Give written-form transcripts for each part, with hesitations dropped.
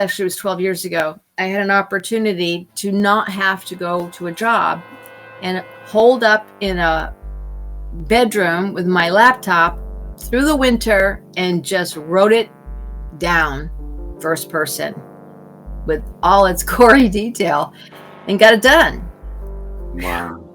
actually it was 12 years ago, I had an opportunity to not have to go to a job and hold up in a bedroom with my laptop through the winter and just wrote it down first person with all its gory detail and got it done. Wow.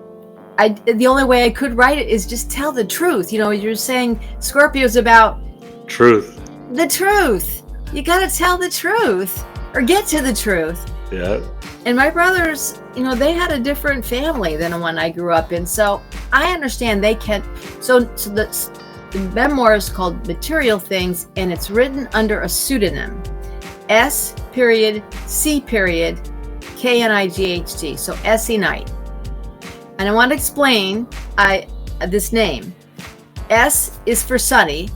The only way I could write it is just tell the truth. You know, you're saying Scorpio's about Truth. the truth. You got to tell the truth or get to the truth. Yeah. And my brothers, you know, they had a different family than the one I grew up in. So I understand they can't. So the memoir is called Material Things, and it's written under a pseudonym. S.C. Knight. So S.E. Knight. And I want to explain this name. S is for Sunny.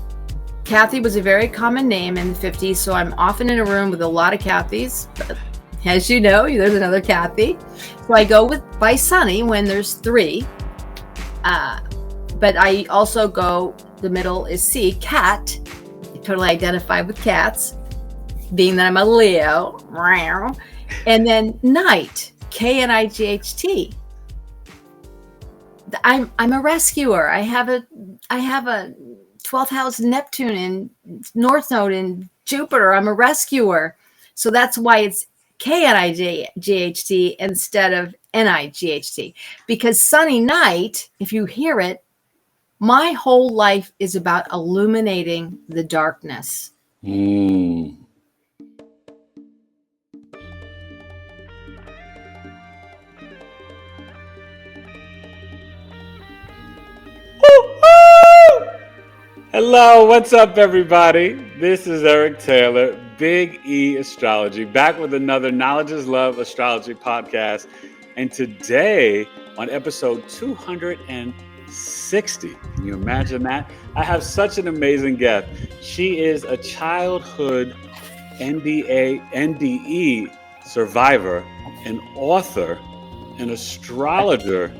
Cathy was a very common name in the 50s, so I'm often in a room with a lot of Cathys. But as you know, there's another Cathy. So I go by Sunny when there's 3. But I also go, the middle is C, Cat. I totally identify with cats, being that I'm a Leo. And then Knight, Knight. I'm a rescuer. I have a 12th house Neptune and North Node in Jupiter. I'm a rescuer. So that's why it's Knight instead of Night. Because Sunny Night, if you hear it, my whole life is about illuminating the darkness. Hello, what's up, everybody? This is Eric Taylor, Big E Astrology, back with another Knowledge is Love astrology podcast. And today, on episode 260, can you imagine that? I have such an amazing guest. She is a childhood NDE survivor, an author, an astrologer,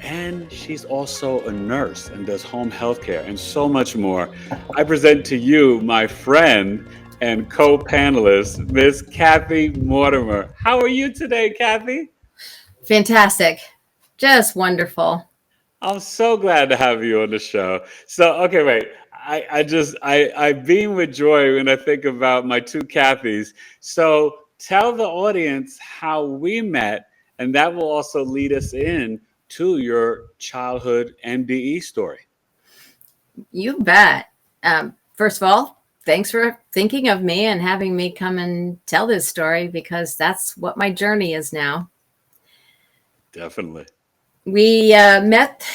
and she's also a nurse and does home health care and so much more. I present to you my friend and co-panelist, Miss Cathy Mortimer. How are you today, Cathy? Fantastic. Just wonderful. I'm so glad to have you on the show. So, okay, wait. I beam with joy when I think about my 2 Cathys. So tell the audience how we met, and that will also lead us in to your childhood NDE story. You bet. First of all, thanks for thinking of me and having me come and tell this story, because that's what my journey is now. Definitely. We met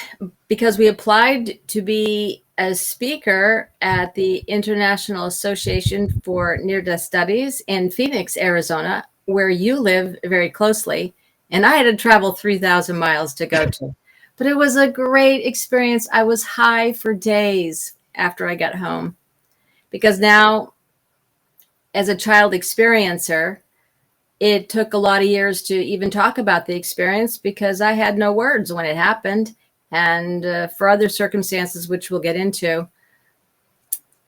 because we applied to be a speaker at the International Association for Near-Death Studies in Phoenix, Arizona, where you live very closely. And I had to travel 3,000 miles to go to. But it was a great experience. I was high for days after I got home. Because now, as a child experiencer, it took a lot of years to even talk about the experience because I had no words when it happened. And for other circumstances, which we'll get into,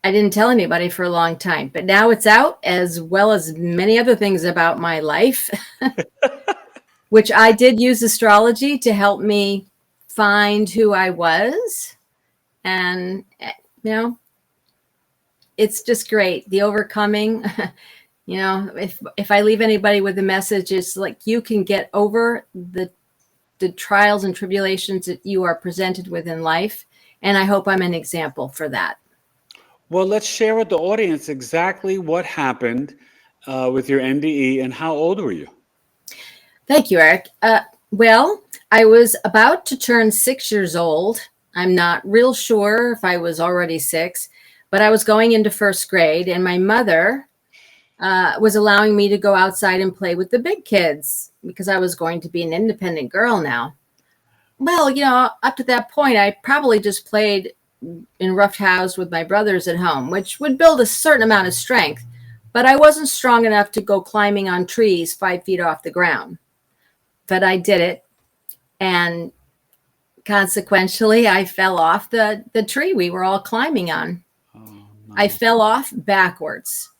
I didn't tell anybody for a long time. But now it's out, as well as many other things about my life. Which I did use astrology to help me find who I was. And, it's just great. The overcoming, if I leave anybody with a message, it's like you can get over the trials and tribulations that you are presented with in life. And I hope I'm an example for that. Well, let's share with the audience exactly what happened with your NDE and how old were you? Thank you, Eric. Well, I was about to turn 6 years old. I'm not real sure if I was already 6, but I was going into first grade, and my mother was allowing me to go outside and play with the big kids because I was going to be an independent girl now. Well, up to that point, I probably just played in rough house with my brothers at home, which would build a certain amount of strength, but I wasn't strong enough to go climbing on trees 5 feet off the ground. But I did it, and consequentially, I fell off the tree we were all climbing on. Oh, no. I fell off backwards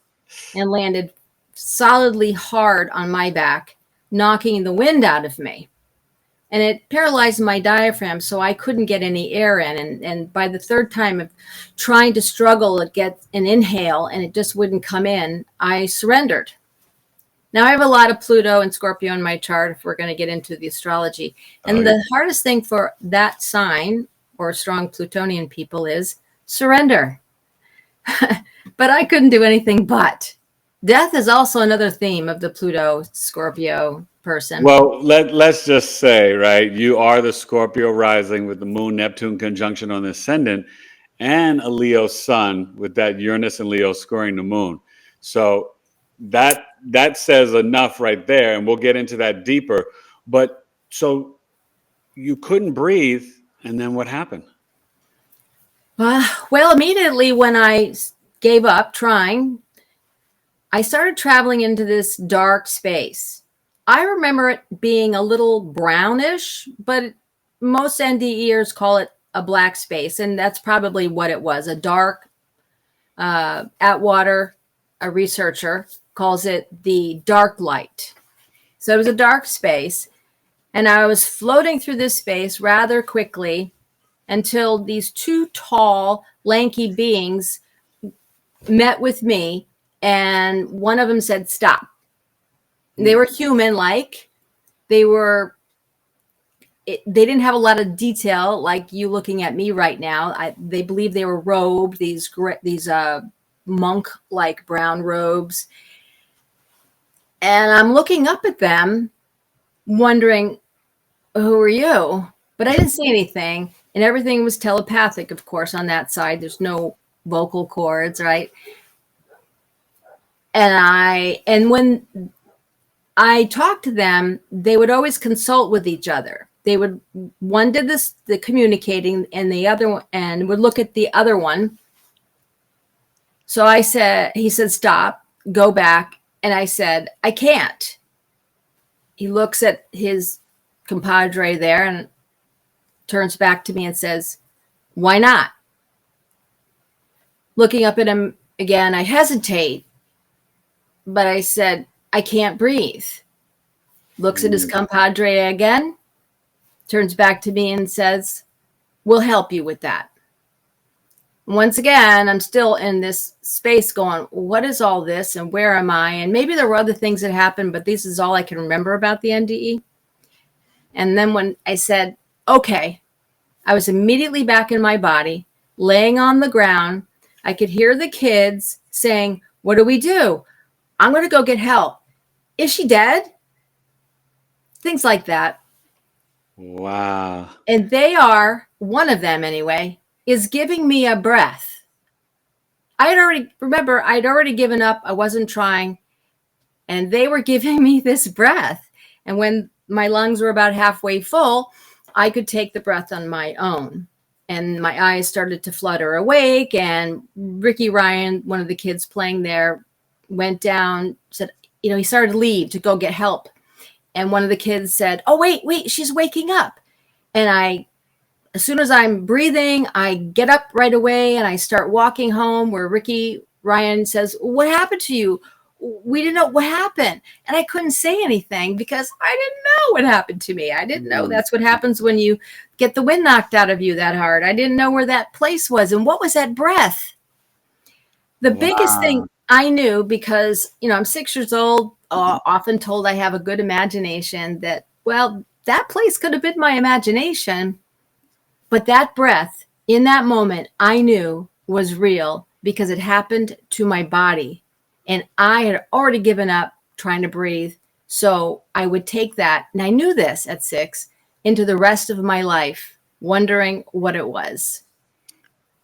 and landed solidly hard on my back, knocking the wind out of me. And it paralyzed my diaphragm, so I couldn't get any air in. And by the third time of trying to struggle to get an inhale and it just wouldn't come in, I surrendered. Now, I have a lot of Pluto and Scorpio in my chart if we're going to get into the astrology. And the hardest thing for that sign or strong Plutonian people is surrender. But I couldn't do anything but. Death is also another theme of the Pluto Scorpio person. Well, let's just say, right, you are the Scorpio rising with the Moon Neptune conjunction on the ascendant and a Leo sun with that Uranus and Leo squaring the moon. So that says enough right there, and we'll get into that deeper. But so you couldn't breathe, and then what happened? Well, immediately when I gave up trying, I started traveling into this dark space. I remember it being a little brownish, but most NDEers call it a black space, and that's probably what it was, a dark, Atwater, a researcher, calls it the dark light. So it was a dark space, and I was floating through this space rather quickly until these two tall, lanky beings met with me, and one of them said, "Stop." They were human-like. They didn't have a lot of detail like you looking at me right now. They believe they were robed, these monk-like brown robes. And I'm looking up at them, wondering, who are you? But I didn't say anything. And everything was telepathic, of course, on that side. There's no vocal cords, right? And when I talked to them, they would always consult with each other. One did the communicating, and the other one, and would look at the other one. So he said, "Stop, go back." And I said, "I can't." He looks at his compadre there and turns back to me and says, "Why not?" Looking up at him again, I hesitate, but I said, "I can't breathe." Looks at his compadre again, turns back to me and says, "We'll help you with that." Once again, I'm still in this space going, what is all this and where am I? And maybe there were other things that happened, but this is all I can remember about the NDE. And then when I said, okay, I was immediately back in my body, laying on the ground. I could hear the kids saying, "What do we do? I'm going to go get help. Is she dead?" Things like that. Wow. And one of them anyway, is giving me a breath. I'd already given up. I wasn't trying. And they were giving me this breath. And when my lungs were about halfway full, I could take the breath on my own. And my eyes started to flutter awake. And Ricky Ryan, one of the kids playing there, went down, said, he started to leave to go get help. And one of the kids said, "Oh, wait, she's waking up." And as soon as I'm breathing, I get up right away and I start walking home, where Ricky Ryan says, "What happened to you? We didn't know what happened." And I couldn't say anything because I didn't know what happened to me. I didn't know that's what happens when you get the wind knocked out of you that hard. I didn't know where that place was. And what was that breath? The biggest thing I knew, because, I'm 6 years old, often told I have a good imagination, that, well, that place could have been my imagination. But that breath in that moment, I knew was real because it happened to my body. And I had already given up trying to breathe. So I would take that, and I knew this at 6, into the rest of my life, wondering what it was.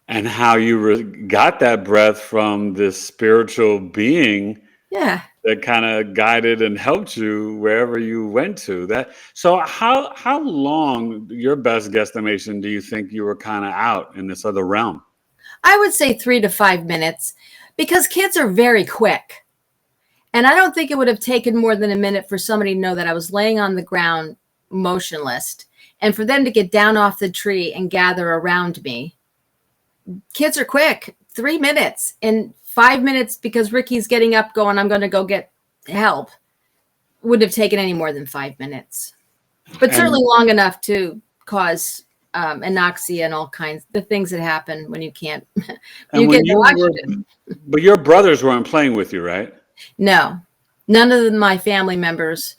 And how you got that breath from this spiritual being that kind of guided and helped you wherever you went to. So how long, your best guesstimation, do you think you were kind of out in this other realm? I would say 3 to 5 minutes, because kids are very quick. And I don't think it would have taken more than a minute for somebody to know that I was laying on the ground motionless, and for them to get down off the tree and gather around me. Kids are quick. 3 minutes and 5 minutes because Ricky's getting up going, "I'm going to go get help wouldn't have taken any more than 5 minutes, but certainly And long enough to cause anoxia and all kinds the things that happen when you can't you get when no you were, oxygen. but your brothers weren't playing with you, right? No, none of my family members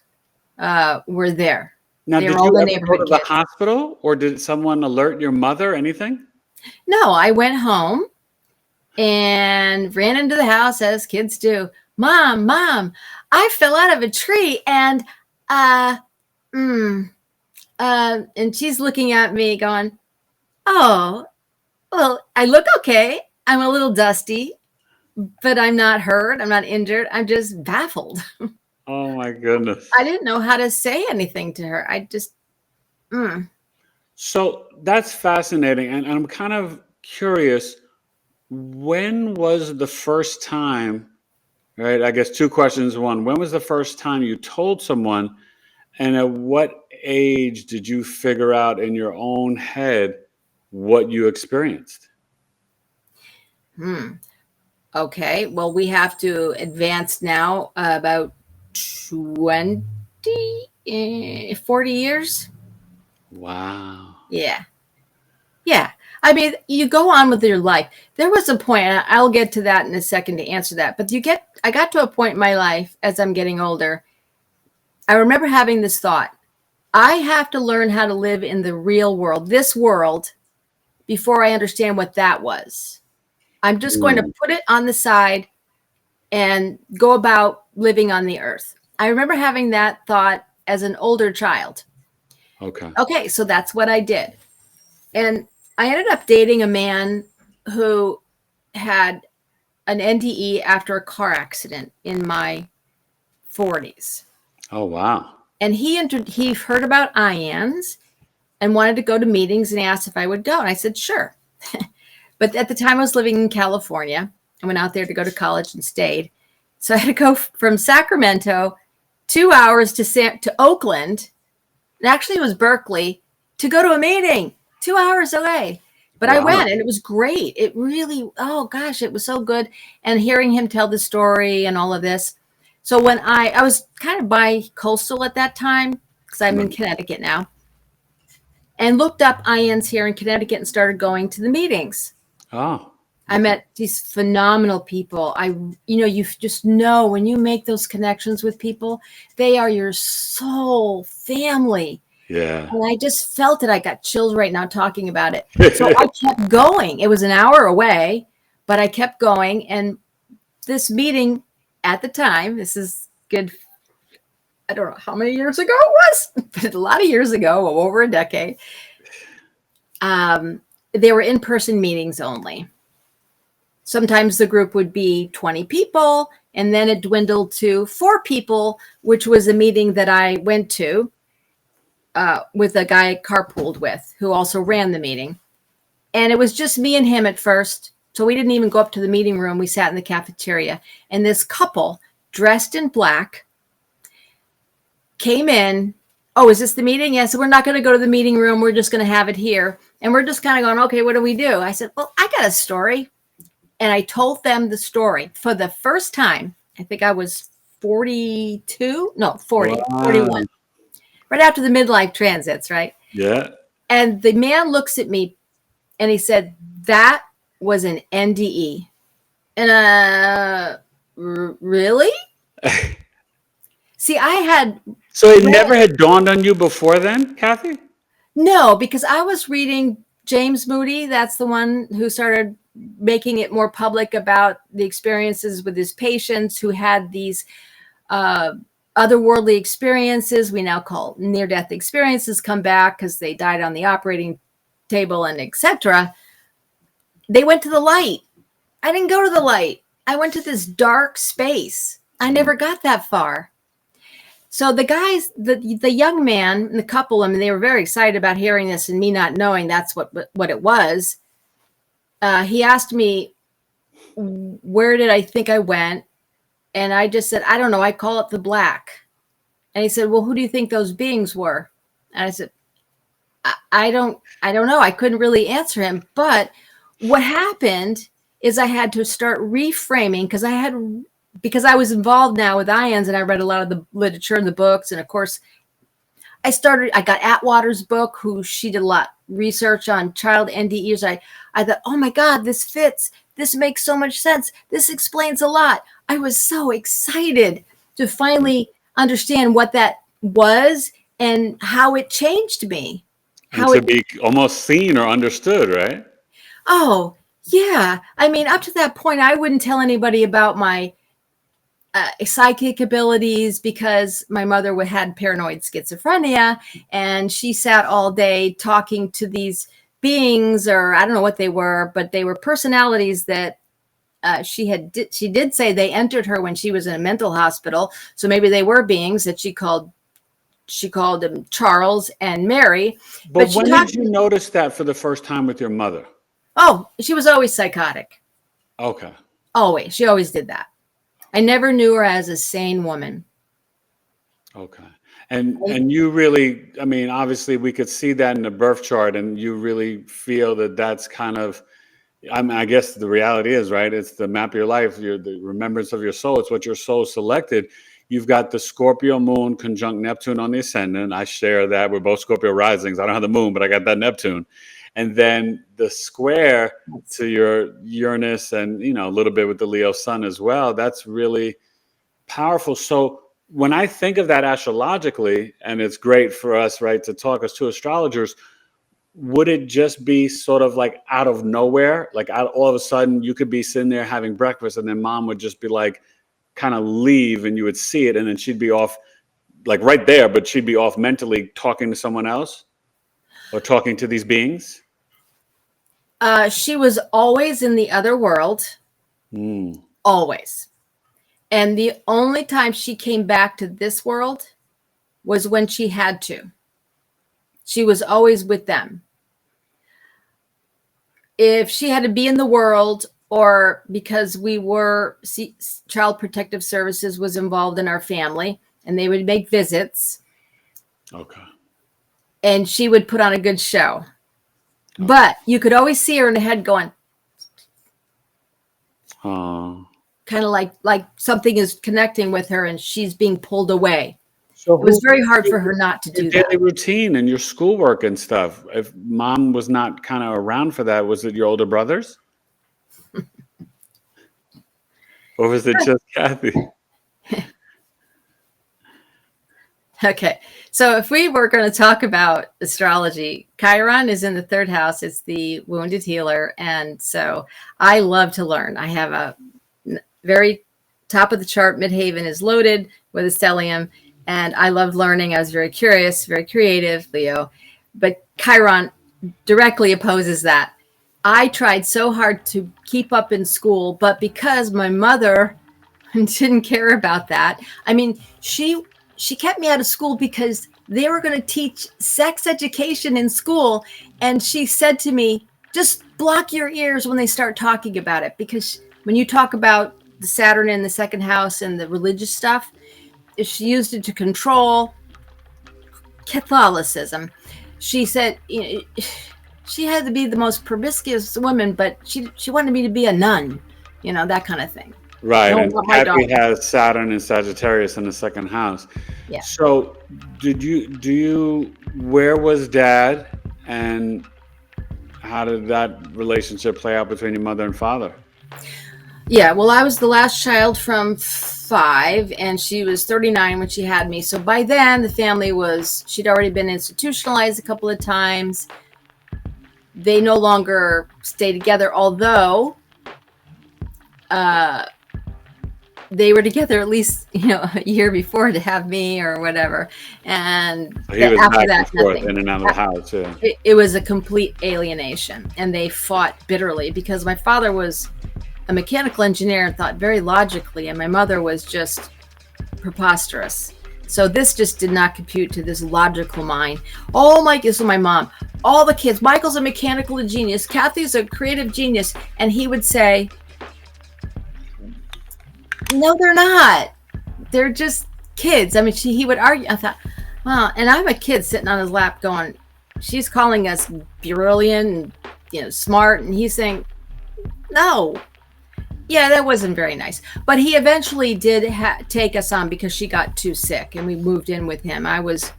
were there. Now, They were did all you the ever go neighborhood to the kids. hospital, or did someone alert your mother? Anything? No, I went home and ran into the house as kids do. Mom, I fell out of a tree and uh, mm, and she's looking at me going, oh, well, I look okay. I'm a little dusty, but I'm not hurt. I'm not injured. I'm just baffled. Oh my goodness. I didn't know how to say anything to her. I just, So that's fascinating. And I'm kind of curious, when was the first time, right? I guess two questions. One, when was the first time you told someone, and at what age did you figure out in your own head what you experienced? okay. Well, we have to advance now about 20, 40 years. Wow. Yeah. Yeah. I mean, you go on with your life. There was a point, and I'll get to that in a second to answer that. But I got to a point in my life as I'm getting older. I remember having this thought. I have to learn how to live in the real world, this world, before I understand what that was. I'm just going to Mm, put it on the side and go about living on the earth. I remember having that thought as an older child. okay. Okay, so that's what I did. And I ended up dating a man who had an NDE after a car accident in my 40s. Oh, wow. And he heard about IANs and wanted to go to meetings and asked if I would go. And I said, sure. But at the time I was living in California. I went out there to go to college and stayed. So I had to go from Sacramento 2 hours to Oakland. And actually it was Berkeley to go to a meeting 2 hours away. But I Wow. went and it was great. It really, oh gosh, it was so good. And hearing him tell the story and all of this. So when I was kind of bi-coastal at that time, because I'm in Right. Connecticut now, and looked up INs here in Connecticut and started going to the meetings. Oh, I okay. met these phenomenal people. You just know when you make those connections with people, they are your soul family. Yeah. And I just felt it. I got chills right now talking about it. So I kept going. It was an hour away, but I kept going. And this meeting at the time, this is good. I don't know how many years ago it was, but a lot of years ago, over a decade. They were in-person meetings only. Sometimes the group would be 20 people, and then it dwindled to 4 people, which was a meeting that I went to with a guy I carpooled with who also ran the meeting. And it was just me and him at first. So we didn't even go up to the meeting room. We sat in the cafeteria. And this couple dressed in black came in. Oh, is this the meeting? Yes. So we're not going to go to the meeting room. We're just going to have it here. And we're just kind of going, okay, what do we do? I said, well, I got a story. And I told them the story for the first time. I think I was 42. No, 40, Wow. 41. Right after the midlife transits, right? Yeah. And the man looks at me and he said, that was an NDE. And really? See, I had So it read, never had dawned on you before then, Kathy? no, because I was reading James Moody. That's the one who started making it more public about the experiences with his patients who had these otherworldly experiences we now call near-death experiences come back because they died on the operating table and etc. They went to the light. I didn't go to the light. I went to this dark space. I never got that far. So the guys, the young man and the couple, I mean, they were very excited about hearing this and me not knowing that's what it was. He asked me, where did I think I went? And I just said, I don't know. I call it the black. And he said, well, who do you think those beings were? And I said, I don't know. I couldn't really answer him. But what happened is I had to start reframing because I had because I was involved now with IANS and I read a lot of the literature and the books. And of course, I got Atwater's book, she did a lot research on child NDEs. I thought, oh my God, this fits. This makes so much sense. This explains a lot. I was so excited to finally understand what that was and how it changed me. And to be almost seen or understood, right? Oh, yeah. I mean, up to that point, I wouldn't tell anybody about my psychic abilities because my mother had paranoid schizophrenia, and she sat all day talking to these beings, or I don't know what they were, but they were personalities that she did say they entered her when she was in a mental hospital. So maybe they were beings that she called them Charles and Mary. But when did you notice that for the first time with your mother? Oh, she was always psychotic. Okay. Always. She always did that. I never knew her as a sane woman. Okay. And you really, I mean, obviously we could see that in the birth chart, and you really feel that that's kind of, I mean, I guess the reality is, right? It's the map of your life, the remembrance of your soul. It's what your soul selected. You've got the Scorpio moon conjunct Neptune on the ascendant. I share that. We're both Scorpio risings. I don't have the moon, but I got that Neptune. And then the square to your Uranus and, a little bit with the Leo sun as well. That's really powerful. So when I think of that astrologically, and it's great for us, right, to talk as two astrologers, would it just be sort of like out of nowhere? Like all of a sudden you could be sitting there having breakfast and then mom would just be like, kind of leave, and you would see it, and then she'd be off like right there, but she'd be off mentally talking to someone else or talking to these beings? She was always in the other world. Always. And the only time she came back to this world was when she had to. She was always with them. If she had to be in the world, or because Child Protective Services was involved in our family, and they would make visits. Okay. And she would put on a good show. Okay. But you could always see her in the head going, kind of like something is connecting with her and she's being pulled away. So it was very hard for her not to do that. Daily routine and your schoolwork and stuff. If mom was not kind of around for that, was it your older brothers? Or was it just Cathy? Okay. So if we were going to talk about astrology, Chiron is in the third house. It's the wounded healer. And so I love to learn. I have a very top of the chart. Midhaven is loaded with a stellium. And I love learning. I was very curious, very creative, Leo. But Chiron directly opposes that. I tried so hard to keep up in school, but because my mother didn't care about that, I mean, she kept me out of school because they were going to teach sex education in school. And she said to me, just block your ears when they start talking about it. Because when you talk about the Saturn in the second house and the religious stuff, she used it to control Catholicism. She said, she had to be the most promiscuous woman, but she wanted me to be a nun, that kind of thing. Right. And Cathy has Saturn and Sagittarius in the second house. Yeah. So where was dad, and how did that relationship play out between your mother and father? Yeah. Well, I was the last child from 5, and she was 39 when she had me. So by then the family she'd already been institutionalized a couple of times. They no longer stay together, although they were together at least, a year before to have me or whatever. And he was after back and forth in and out of the house. Yeah. It was a complete alienation, and they fought bitterly because my father was a mechanical engineer and thought very logically, and my mother was just preposterous. So this just did not compute to this logical mind. This is my mom. All the kids, Michael's a mechanical genius. Cathy's a creative genius. And he would say, no, they're not. They're just kids. I mean, he would argue. I thought, wow. And I'm a kid sitting on his lap going, she's calling us brilliant and, smart. And he's saying, no. Yeah, that wasn't very nice. But he eventually did take us on because she got too sick, and we moved in with him. I was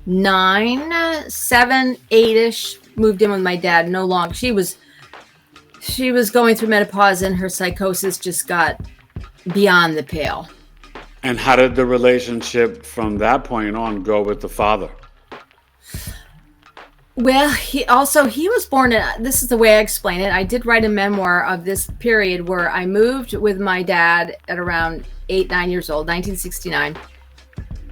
9, 7, 8ish. Moved in with my dad. No long. She was going through menopause, and her psychosis just got beyond the pale. And how did the relationship from that point on go with the father? Well, he was born in, this is the way I explain it. I did write a memoir of this period where I moved with my dad at around 8, 9 years old, 1969,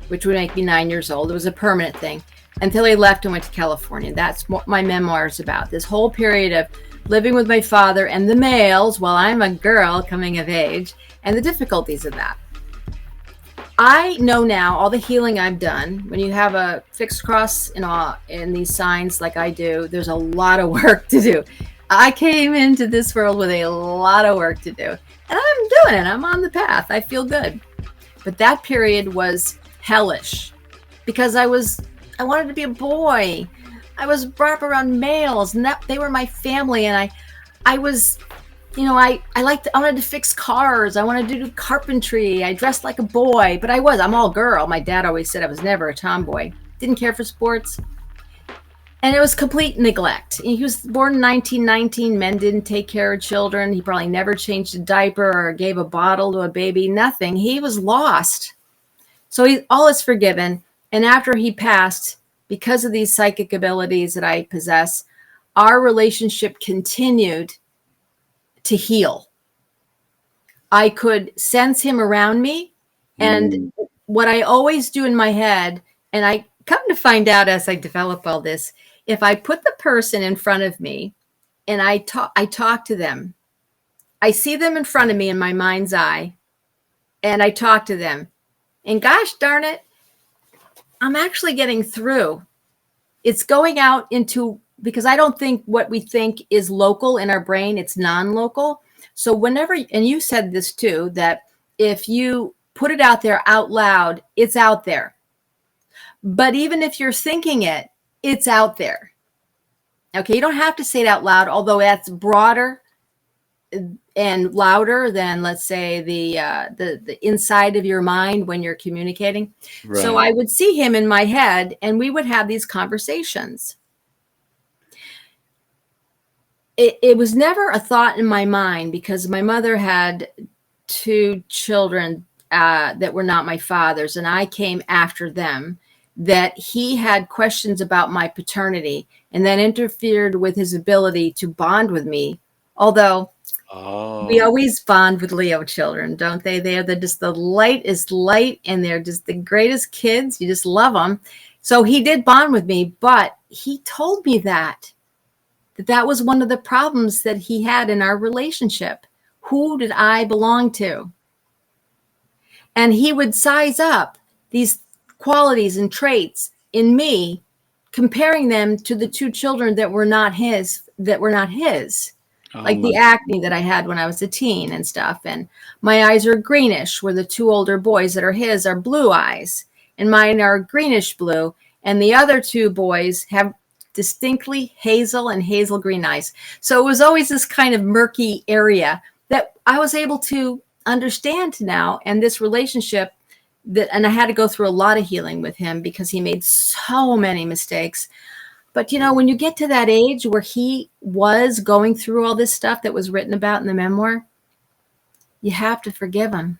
which would make me 9 years old. It was a permanent thing until he left and went to California. That's what my memoir is about. This whole period of living with my father and the males while I'm a girl coming of age, and the difficulties of that. I know now all the healing I've done. When you have a fixed cross in these signs like I do, there's a lot of work to do. I came into this world with a lot of work to do, and I'm doing it. I'm on the path. I feel good. But that period was hellish because I wanted to be a boy. I was brought up around males, and they were my family, and I was, I wanted to fix cars. I wanted to do carpentry. I dressed like a boy, but I'm all girl. My dad always said I was never a tomboy. Didn't care for sports. And it was complete neglect. He was born in 1919. Men didn't take care of children. He probably never changed a diaper or gave a bottle to a baby. Nothing. He was lost. So all is forgiven. And after he passed, because of these psychic abilities that I possess, our relationship continued to heal. I could sense him around me. And what I always do in my head, and I come to find out as I develop all this, if I put the person in front of me and I talk to them, I see them in front of me in my mind's eye, and I talk to them. And gosh darn it, I'm actually getting through. It's going out because I don't think what we think is local in our brain, it's non-local. So whenever, and you said this too, that if you put it out there out loud, it's out there. But even if you're thinking it, it's out there. Okay, you don't have to say it out loud, although that's broader and louder than, let's say, the inside of your mind when you're communicating. Right. So I would see him in my head, and we would have these conversations. It was never a thought in my mind because my mother had 2 children that were not my father's, and I came after them, that he had questions about my paternity and that interfered with his ability to bond with me. Although we always bond with Leo children, don't they? They're just the lightest light, and they're just the greatest kids. You just love them. So he did bond with me, but he told me that was one of the problems that he had in our relationship. Who did I belong to? And he would size up these qualities and traits in me, comparing them to the 2 children that were not his. Like the acne that I had when I was a teen and stuff. And my eyes are greenish, where the 2 older boys that are his are blue eyes. And mine are greenish blue. And the other 2 boys have distinctly hazel and hazel green eyes. So it was always this kind of murky area that I was able to understand now. And this relationship and I had to go through a lot of healing with him because he made so many mistakes. But, when you get to that age where he was going through all this stuff that was written about in the memoir, you have to forgive him.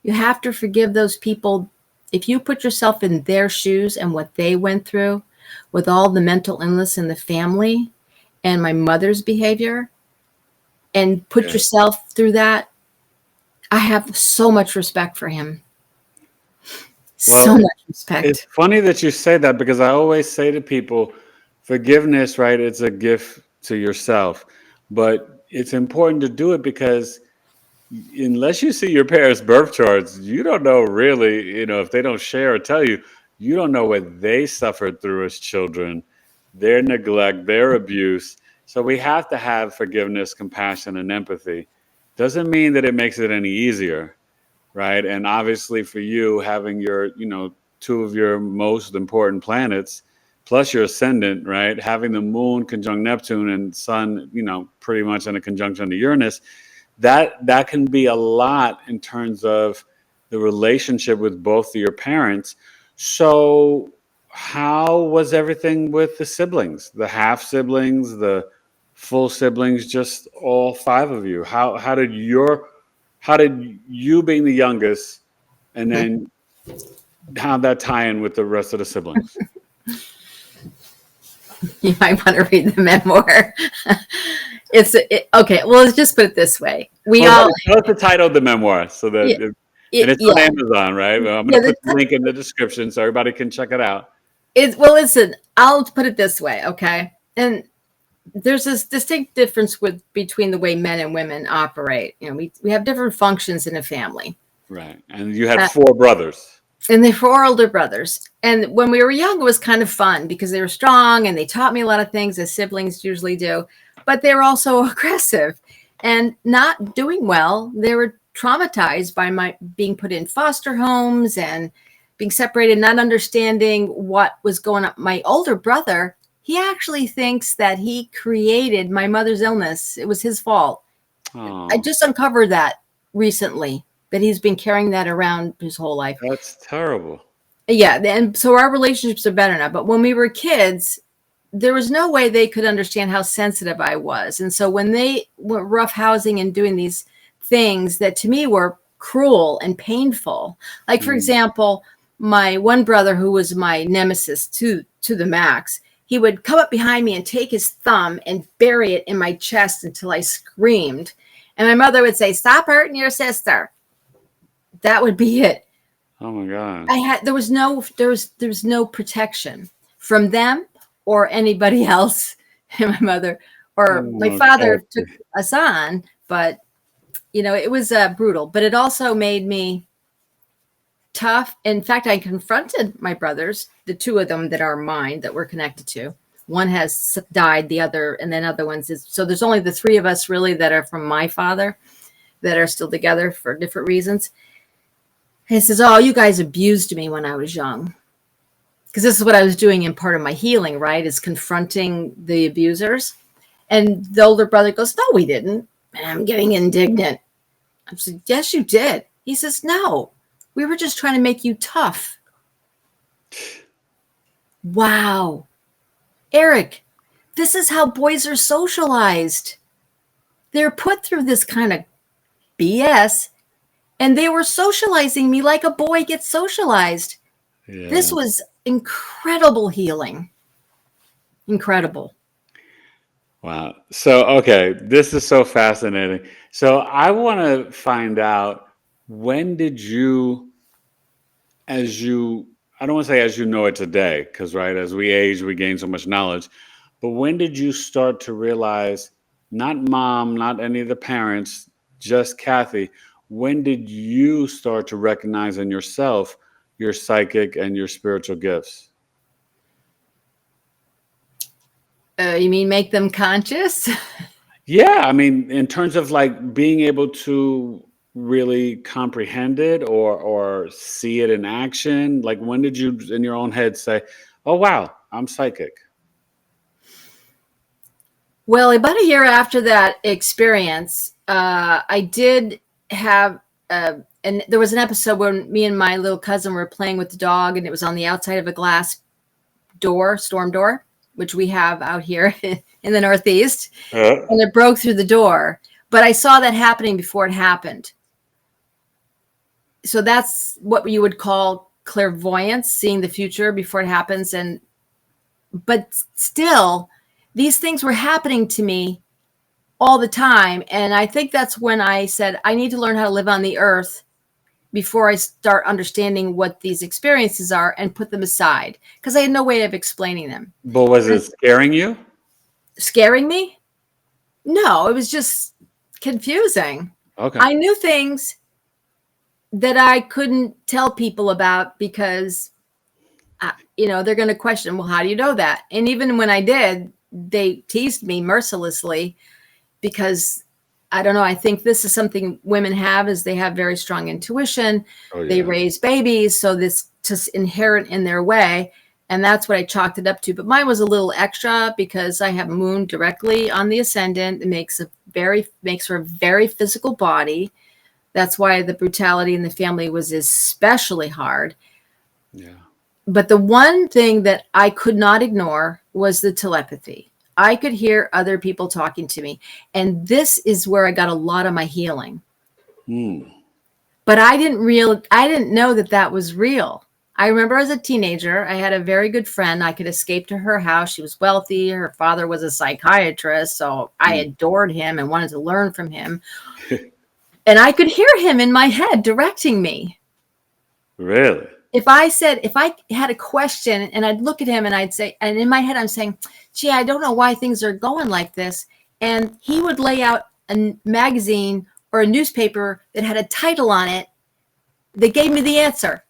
You have to forgive those people. If you put yourself in their shoes and what they went through with all the mental illness in the family and my mother's behavior, and put yourself through that, I have so much respect for him. Well, so much respect. It's funny that you say that because I always say to people, forgiveness, right? It's a gift to yourself, but it's important to do it because unless you see your parents' birth charts, you don't know really, if they don't share or tell you, you don't know what they suffered through as children, their neglect, their abuse. So we have to have forgiveness, compassion, and empathy. Doesn't mean that it makes it any easier. Right. And obviously for you, having your, 2 of your most important planets, plus your ascendant, right, having the moon conjunct Neptune and sun, pretty much in a conjunction to Uranus, that can be a lot in terms of the relationship with both of your parents. So how was everything with the siblings, the half siblings, the full siblings, just all five of you? How did you being the youngest, and then how'd that tie in with the rest of the siblings? You might want to read the memoir. Okay. Well, let's just put it this way: Tell us the title of the memoir, so that yeah, and it's on yeah, Amazon, right? Well, I'm going yeah. to put the link in the description so everybody can check it out. Well, listen. I'll put it this way, okay? And there's this distinct difference between the way men and women operate. We have different functions in a family. Right, and you had four brothers. And they're four older brothers. And when we were young, it was kind of fun because they were strong and they taught me a lot of things, as siblings usually do. But they were also aggressive and not doing well. They were traumatized by my being put in foster homes and being separated, not understanding what was going on. My older brother, he actually thinks that he created my mother's illness. It was his fault. Oh, I just uncovered that recently, that he's been carrying that around his whole life. that's terrible. Yeah. And so our relationships are better now. But when we were kids, there was no way they could understand how sensitive I was. And so when they were roughhousing and doing these things that to me were cruel and painful, like, for example, my one brother, who was my nemesis to the max, he would come up behind me and take his thumb and bury it in my chest until I screamed. And my mother would say, "Stop hurting your sister." That would be it. Oh my God. There was no protection from them or anybody else. And my mother or my father took us on, but it was brutal, but it also made me tough. In fact, I confronted my brothers, the two of them that are mine, that we're connected to. One has died, the other, and then other ones so there's only the three of us really that are from my father that are still together for different reasons. And he says, "Oh, you guys abused me when I was young." Because this is what I was doing in part of my healing, right? Is confronting the abusers. And the older brother goes, "No, we didn't." And I'm getting indignant. I said, "Yes, you did." He says, "No, we were just trying to make you tough." Wow. Eric, this is how boys are socialized. They're put through this kind of BS, and they were socializing me like a boy gets socialized. Yeah. This was incredible healing. Incredible. Wow. So, okay, this is so fascinating. So I want to find out, when did you, I don't want to say as you know it today, because, right, as we age, we gain so much knowledge, but when did you start to realize, not mom, not any of the parents, just Cathy, when did you start to recognize in yourself your psychic and your spiritual gifts? You mean make them conscious? Yeah, I mean, in terms of like being able to really comprehend it or see it in action, like when did you in your own head say, "Oh wow, I'm psychic"? Well, about a year after that experience, I did have, and there was an episode where me and my little cousin were playing with the dog, and it was on the outside of a glass door, storm door, which we have out here in the Northeast, and it broke through the door. But I saw that happening before it happened. So that's what you would call clairvoyance, seeing the future before it happens. But still, these things were happening to me all the time. And I think that's when I said, I need to learn how to live on the earth before I start understanding what these experiences are and put them aside, because I had no way of explaining them. But was it scaring you? Scaring me? No, it was just confusing. Okay. I knew things that I couldn't tell people about because, they're going to question, well, how do you know that? And even when I did, they teased me mercilessly because I don't know. I think this is something women have, is they have very strong intuition. Oh, yeah. They raise babies. So this just inherent in their way. And that's what I chalked it up to. But mine was a little extra because I have Moon directly on the ascendant. It makes for a very physical body. That's why the brutality in the family was especially hard. Yeah. But the one thing that I could not ignore was the telepathy. I could hear other people talking to me. And this is where I got a lot of my healing. But I didn't know that was real. I remember as a teenager, I had a very good friend. I could escape to her house. She was wealthy. Her father was a psychiatrist. So I adored him and wanted to learn from him. And I could hear him in my head directing me. Really? If I had a question and I'd look at him and I'd say, and in my head, I'm saying, gee, I don't know why things are going like this. And he would lay out a magazine or a newspaper that had a title on it that gave me the answer.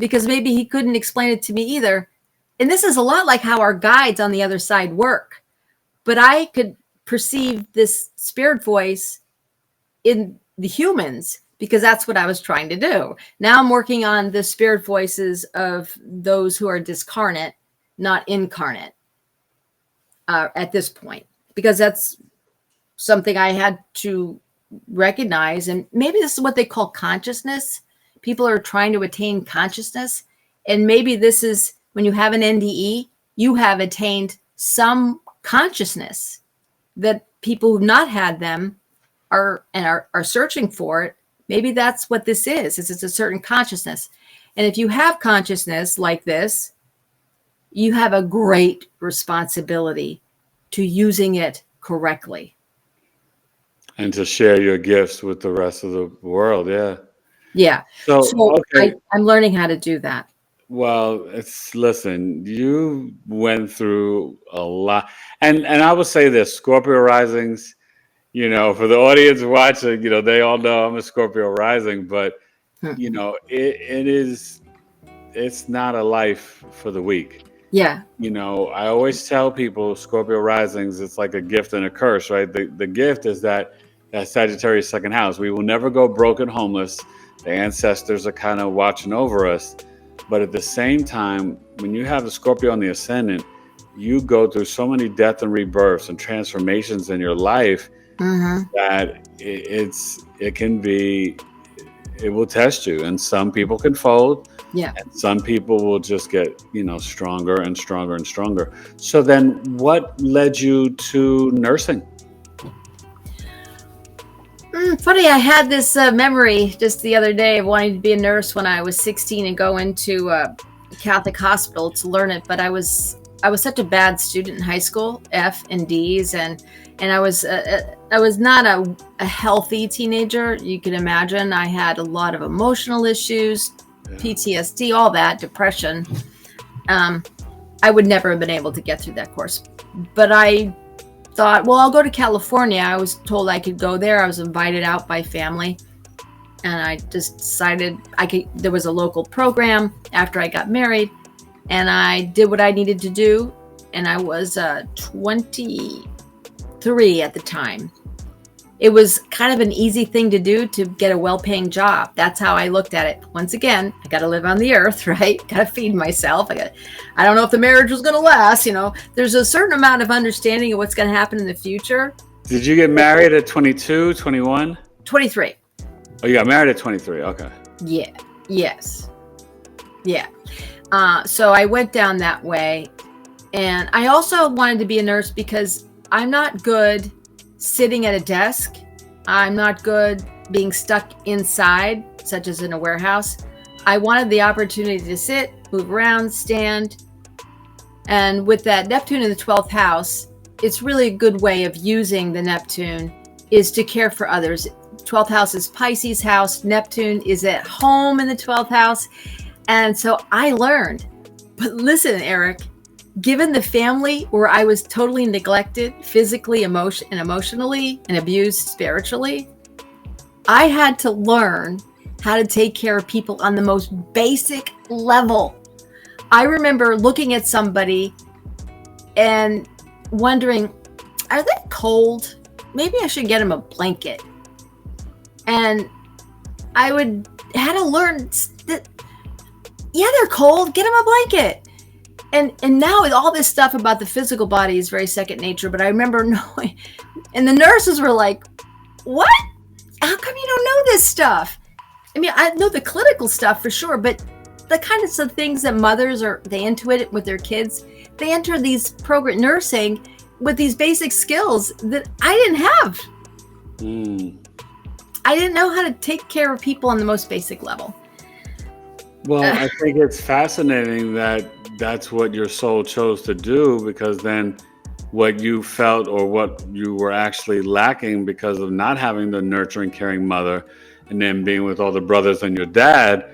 Because maybe he couldn't explain it to me either. And this is a lot like how our guides on the other side work. But I could perceive this spirit voice in the humans because that's what I was trying to do. Now I'm working on the spirit voices of those who are discarnate, not incarnate at this point. Because that's something I had to recognize. And maybe this is what they call consciousness. People are trying to attain consciousness. And maybe this is when you have an NDE, you have attained some consciousness that people who've not had them are searching for it. Maybe that's what this is it's a certain consciousness. And if you have consciousness like this, you have a great responsibility to using it correctly. And to share your gifts with the rest of the world. Yeah. Yeah. So okay. I'm learning how to do that. Well, listen, you went through a lot. And I will say this, Scorpio risings, for the audience watching, they all know I'm a Scorpio rising, but it's not a life for the weak. Yeah. I always tell people Scorpio risings, it's like a gift and a curse, right? The gift is that Sagittarius second house. We will never go broke and homeless. The ancestors are kind of watching over us. But at the same time, when you have the Scorpio on the ascendant, you go through so many death and rebirths and transformations in your life that it will test you. And some people can fold. Yeah. And some people will just get, stronger and stronger and stronger. So then what led you to nursing? Funny, I had this memory just the other day of wanting to be a nurse when I was 16 and go into a Catholic hospital to learn it. But I was such a bad student in high school, F and D's, and I was not a healthy teenager. You can imagine I had a lot of emotional issues, PTSD, all that, depression. I would never have been able to get through that course. But I thought, well, I'll go to California. I was told I could go there. I was invited out by family. And I just decided there was a local program after I got married. And I did what I needed to do. And I was 23 at the time. It was kind of an easy thing to do to get a well-paying job. That's how I looked at it. Once again, I got to live on the earth, right? Got to feed myself. I don't know if the marriage was going to last. There's a certain amount of understanding of what's going to happen in the future. Did you get married at 22, 21? 23. Oh, you got married at 23. Okay. Yeah. Yes. Yeah. So I went down that way. And I also wanted to be a nurse because I'm not good sitting at a desk. I'm not good being stuck inside, such as in a warehouse. I wanted the opportunity to sit, move around, stand. And with that Neptune in the 12th house, it's really a good way of using the Neptune is to care for others. 12th house is Pisces house. Neptune is at home in the 12th house. And so I learned. But listen, Eric, given the family where I was totally neglected physically, emotionally, and abused spiritually, I had to learn how to take care of people on the most basic level. I remember looking at somebody and wondering, are they cold? Maybe I should get them a blanket. And I had to learn that, yeah, they're cold. Get them a blanket. And now with all this stuff about the physical body is very second nature, but I remember knowing, and the nurses were like, what? How come you don't know this stuff? I mean, I know the clinical stuff for sure, but the kinds of things that mothers they intuit with their kids, they enter these program nursing with these basic skills that I didn't have. I didn't know how to take care of people on the most basic level. Well, I think it's fascinating that that's what your soul chose to do, because then what you felt or what you were actually lacking because of not having the nurturing, caring mother, and then being with all the brothers and your dad,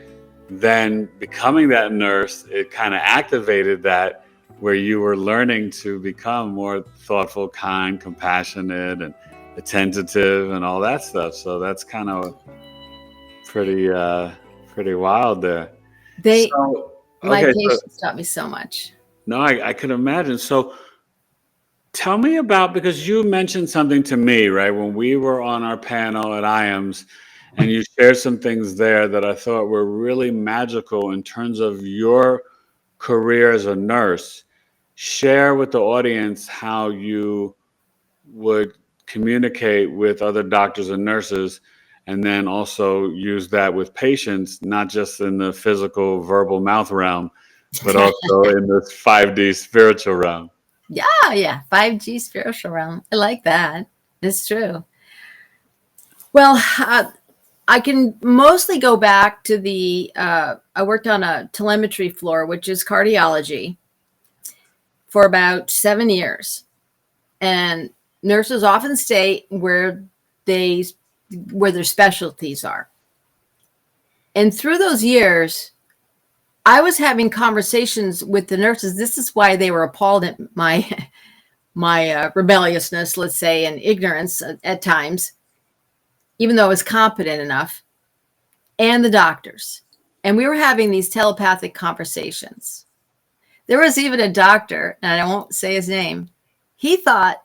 then becoming that nurse, it kind of activated that, where you were learning to become more thoughtful, kind, compassionate, and attentive and all that stuff. So that's kind of pretty wild there. My patients taught me so much. No, I could imagine. So tell me about, because you mentioned something to me, right, when we were on our panel at IAMS, and you shared some things there that I thought were really magical in terms of your career as a nurse. Share with the audience how you would communicate with other doctors and nurses, and then also use that with patients, not just in the physical, verbal mouth realm, but also in this 5D spiritual realm. Yeah. 5G spiritual realm. I like that. It's true. Well, I can mostly go back to I worked on a telemetry floor, which is cardiology, for about 7 years. And nurses often stay where their specialties are. And through those years, I was having conversations with the nurses. This is why they were appalled at my rebelliousness, let's say, and ignorance at times, even though I was competent enough, and the doctors. And we were having these telepathic conversations. There was even a doctor, and I won't say his name. He thought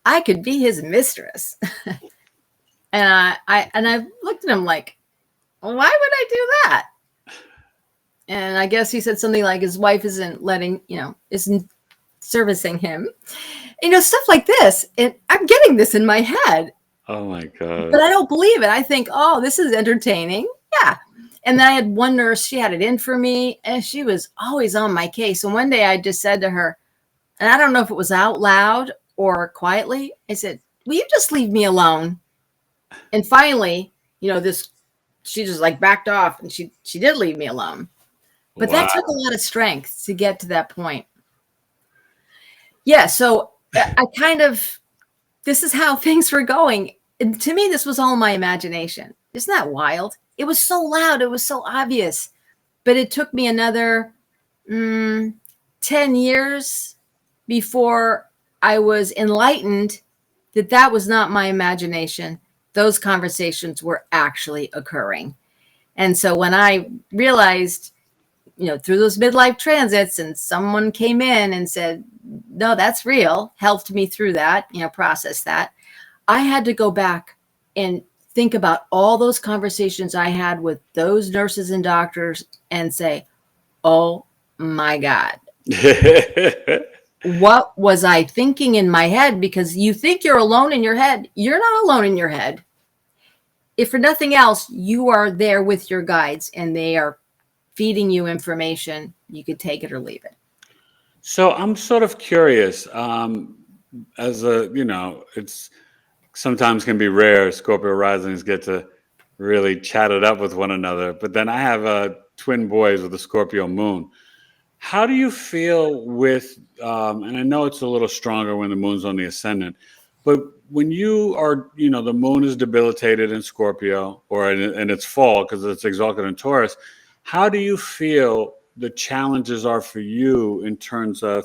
I could be his mistress. And I looked at him like, why would I do that? And I guess he said something like his wife isn't servicing him. Stuff like this. And I'm getting this in my head. Oh my God. But I don't believe it. I think, oh, this is entertaining. Yeah. And then I had one nurse, she had it in for me, and she was always on my case. And one day I just said to her, and I don't know if it was out loud or quietly, I said, will you just leave me alone? And finally, she just like backed off, and she did leave me alone. But that took a lot of strength to get to that point. Yeah. So this is how things were going. And to me, this was all my imagination. Isn't that wild? It was so loud. It was so obvious. But it took me another 10 years before I was enlightened that was not my imagination. Those conversations were actually occurring. And so when I realized, through those midlife transits, and someone came in and said, no, that's real, helped me through that, process that, I had to go back and think about all those conversations I had with those nurses and doctors and say, oh my God, what was I thinking in my head? Because you think you're alone in your head. You're not alone in your head. If for nothing else, you are there with your guides, and they are feeding you information. You could take it or leave it. So I'm sort of curious, it's sometimes can be rare Scorpio risings get to really chat it up with one another. But then I have twin boys with a Scorpio moon. How do you feel with, and I know it's a little stronger when the moon's on the ascendant, but when you are, the moon is debilitated in Scorpio, or in its fall because it's exalted in Taurus, how do you feel the challenges are for you in terms of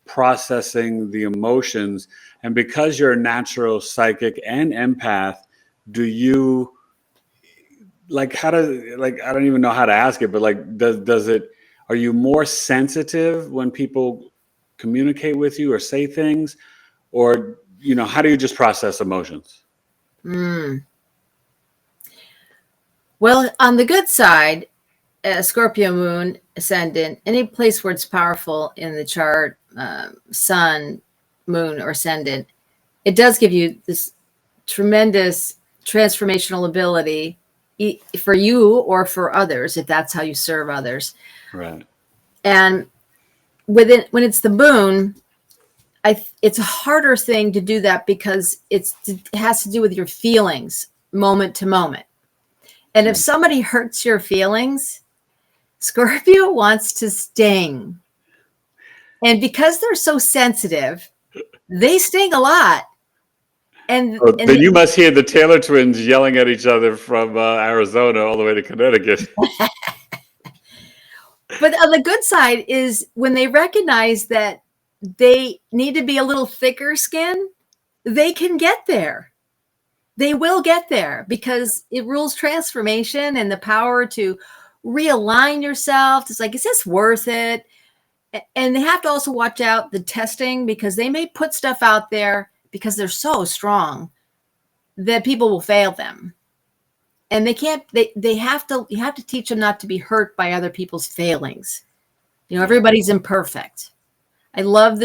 processing the emotions? And because you're a natural psychic and empath, do you I don't even know how to ask it, but does it, are you more sensitive when people communicate with you or say things, or, how do you just process emotions? Well, on the good side, Scorpio Moon Ascendant, any place where it's powerful in the chart, Sun, Moon, or Ascendant, it does give you this tremendous transformational ability for you or for others, if that's how you serve others. Right. And when it's the moon, it's a harder thing to do that because it has to do with your feelings moment to moment. And if somebody hurts your feelings, Scorpio wants to sting. And because they're so sensitive, they sting a lot. And then you must hear the Taylor twins yelling at each other from Arizona all the way to Connecticut. But on the good side is when they recognize that they need to be a little thicker skin, they can get there. They will get there because it rules transformation and the power to realign yourself. It's like, is this worth it? And they have to also watch out the testing because they may put stuff out there because they're so strong that people will fail them. And you have to teach them not to be hurt by other people's failings. You know, everybody's imperfect. I love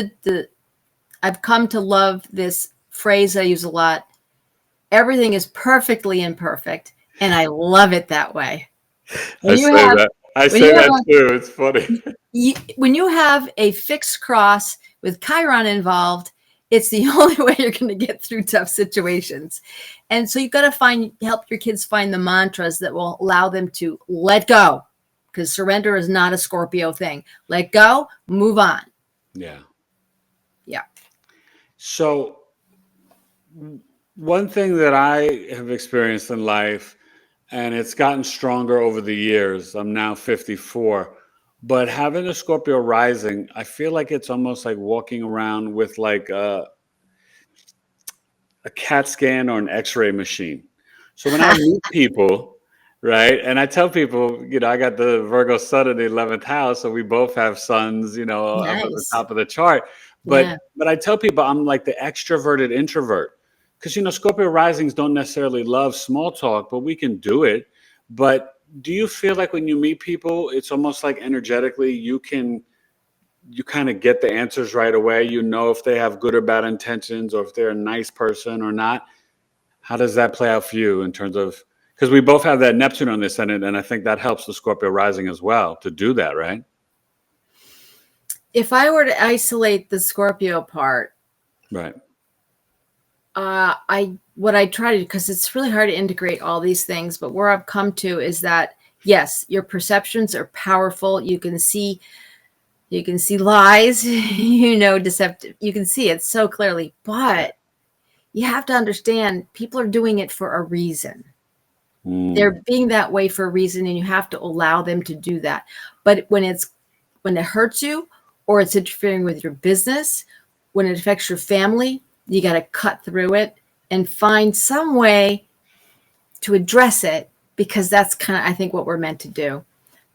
I've come to love this phrase I use a lot. Everything is perfectly imperfect. And I love it that way. I say that too. It's funny. When you have a fixed cross with Chiron involved, it's the only way you're going to get through tough situations. And so you've got to help your kids find the mantras that will allow them to let go, because surrender is not a Scorpio thing. Let go, move on. Yeah. Yeah. So one thing that I have experienced in life, and it's gotten stronger over the years, I'm now 54, but having a Scorpio rising, I feel like it's almost like walking around with like a CAT scan or an X-ray machine. So when I meet people, right, and I tell people, you know, I got the Virgo sun in the 11th house, so we both have suns, you know, up at the top of the chart. But I tell people I'm like the extroverted introvert, because, you know, Scorpio risings don't necessarily love small talk, but we can do it. But do you feel like when you meet people, it's almost like energetically you kind of get the answers right away? You know if they have good or bad intentions, or if they're a nice person or not. How does that play out for you in terms of, because we both have that Neptune on the ascendant, and I think that helps the Scorpio rising as well to do that, right? If I were to isolate the Scorpio part, right. What I try to do, because it's really hard to integrate all these things, but where I've come to is that, yes, your perceptions are powerful. You can see lies, you know, deceptive. You can see it so clearly, but you have to understand people are doing it for a reason. They're being that way for a reason, and you have to allow them to do that. But when it hurts you, or it's interfering with your business, when it affects your family, you got to cut through it and find some way to address it, because that's kind of, I think, what we're meant to do.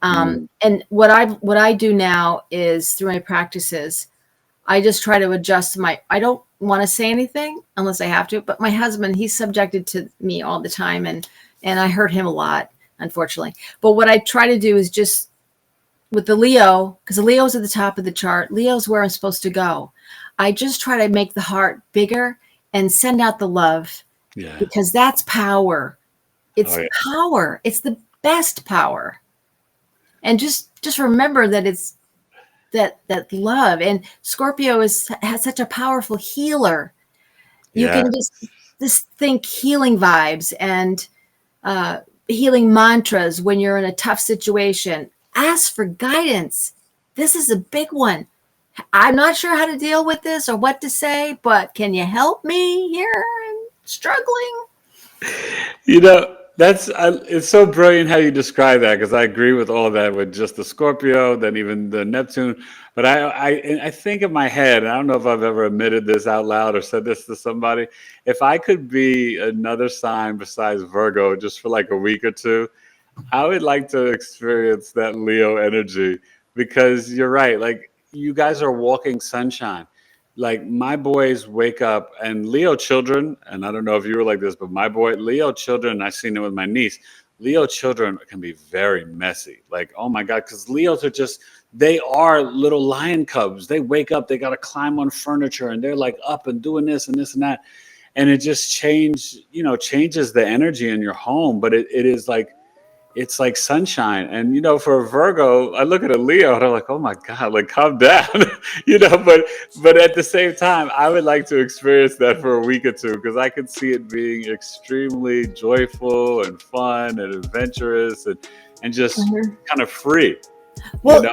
And what I do now is, through my practices, I just try to adjust I don't want to say anything unless I have to, but my husband, he's subjected to me all the time, and I hurt him a lot, unfortunately. But what I try to do is just, with the Leo, because the Leo's at the top of the chart, Leo's where I'm supposed to go. I just try to make the heart bigger and send out the love, because that's power. It's power. It's the best power. And just remember that it's that love. And Scorpio has such a powerful healer. You can just think healing vibes and healing mantras when you're in a tough situation. Ask for guidance. This is a big one. I'm not sure how to deal with this or what to say, but can you help me here? I'm struggling. You know, it's so brilliant how you describe that, because I agree with all that, with just the Scorpio, then even the Neptune. But I think in my head, and I don't know if I've ever admitted this out loud or said this to somebody, if I could be another sign besides Virgo just for like a week or two, I would like to experience that Leo energy, because you're right. Like, you guys are walking sunshine. Like, my boys wake up, and Leo children, and I don't know if you were like this, but my boy, Leo children, I've seen it with my niece, Leo children can be very messy. Like, oh my God, because Leos are just, they are little lion cubs. They wake up, they got to climb on furniture, and they're like up and doing this and this and that. And it just changes the energy in your home. But it is like, it's like sunshine. And, for a Virgo, I look at a Leo and I'm like, oh my God, like calm down, but at the same time, I would like to experience that for a week or two, because I could see it being extremely joyful and fun and adventurous and just kind of free. Well,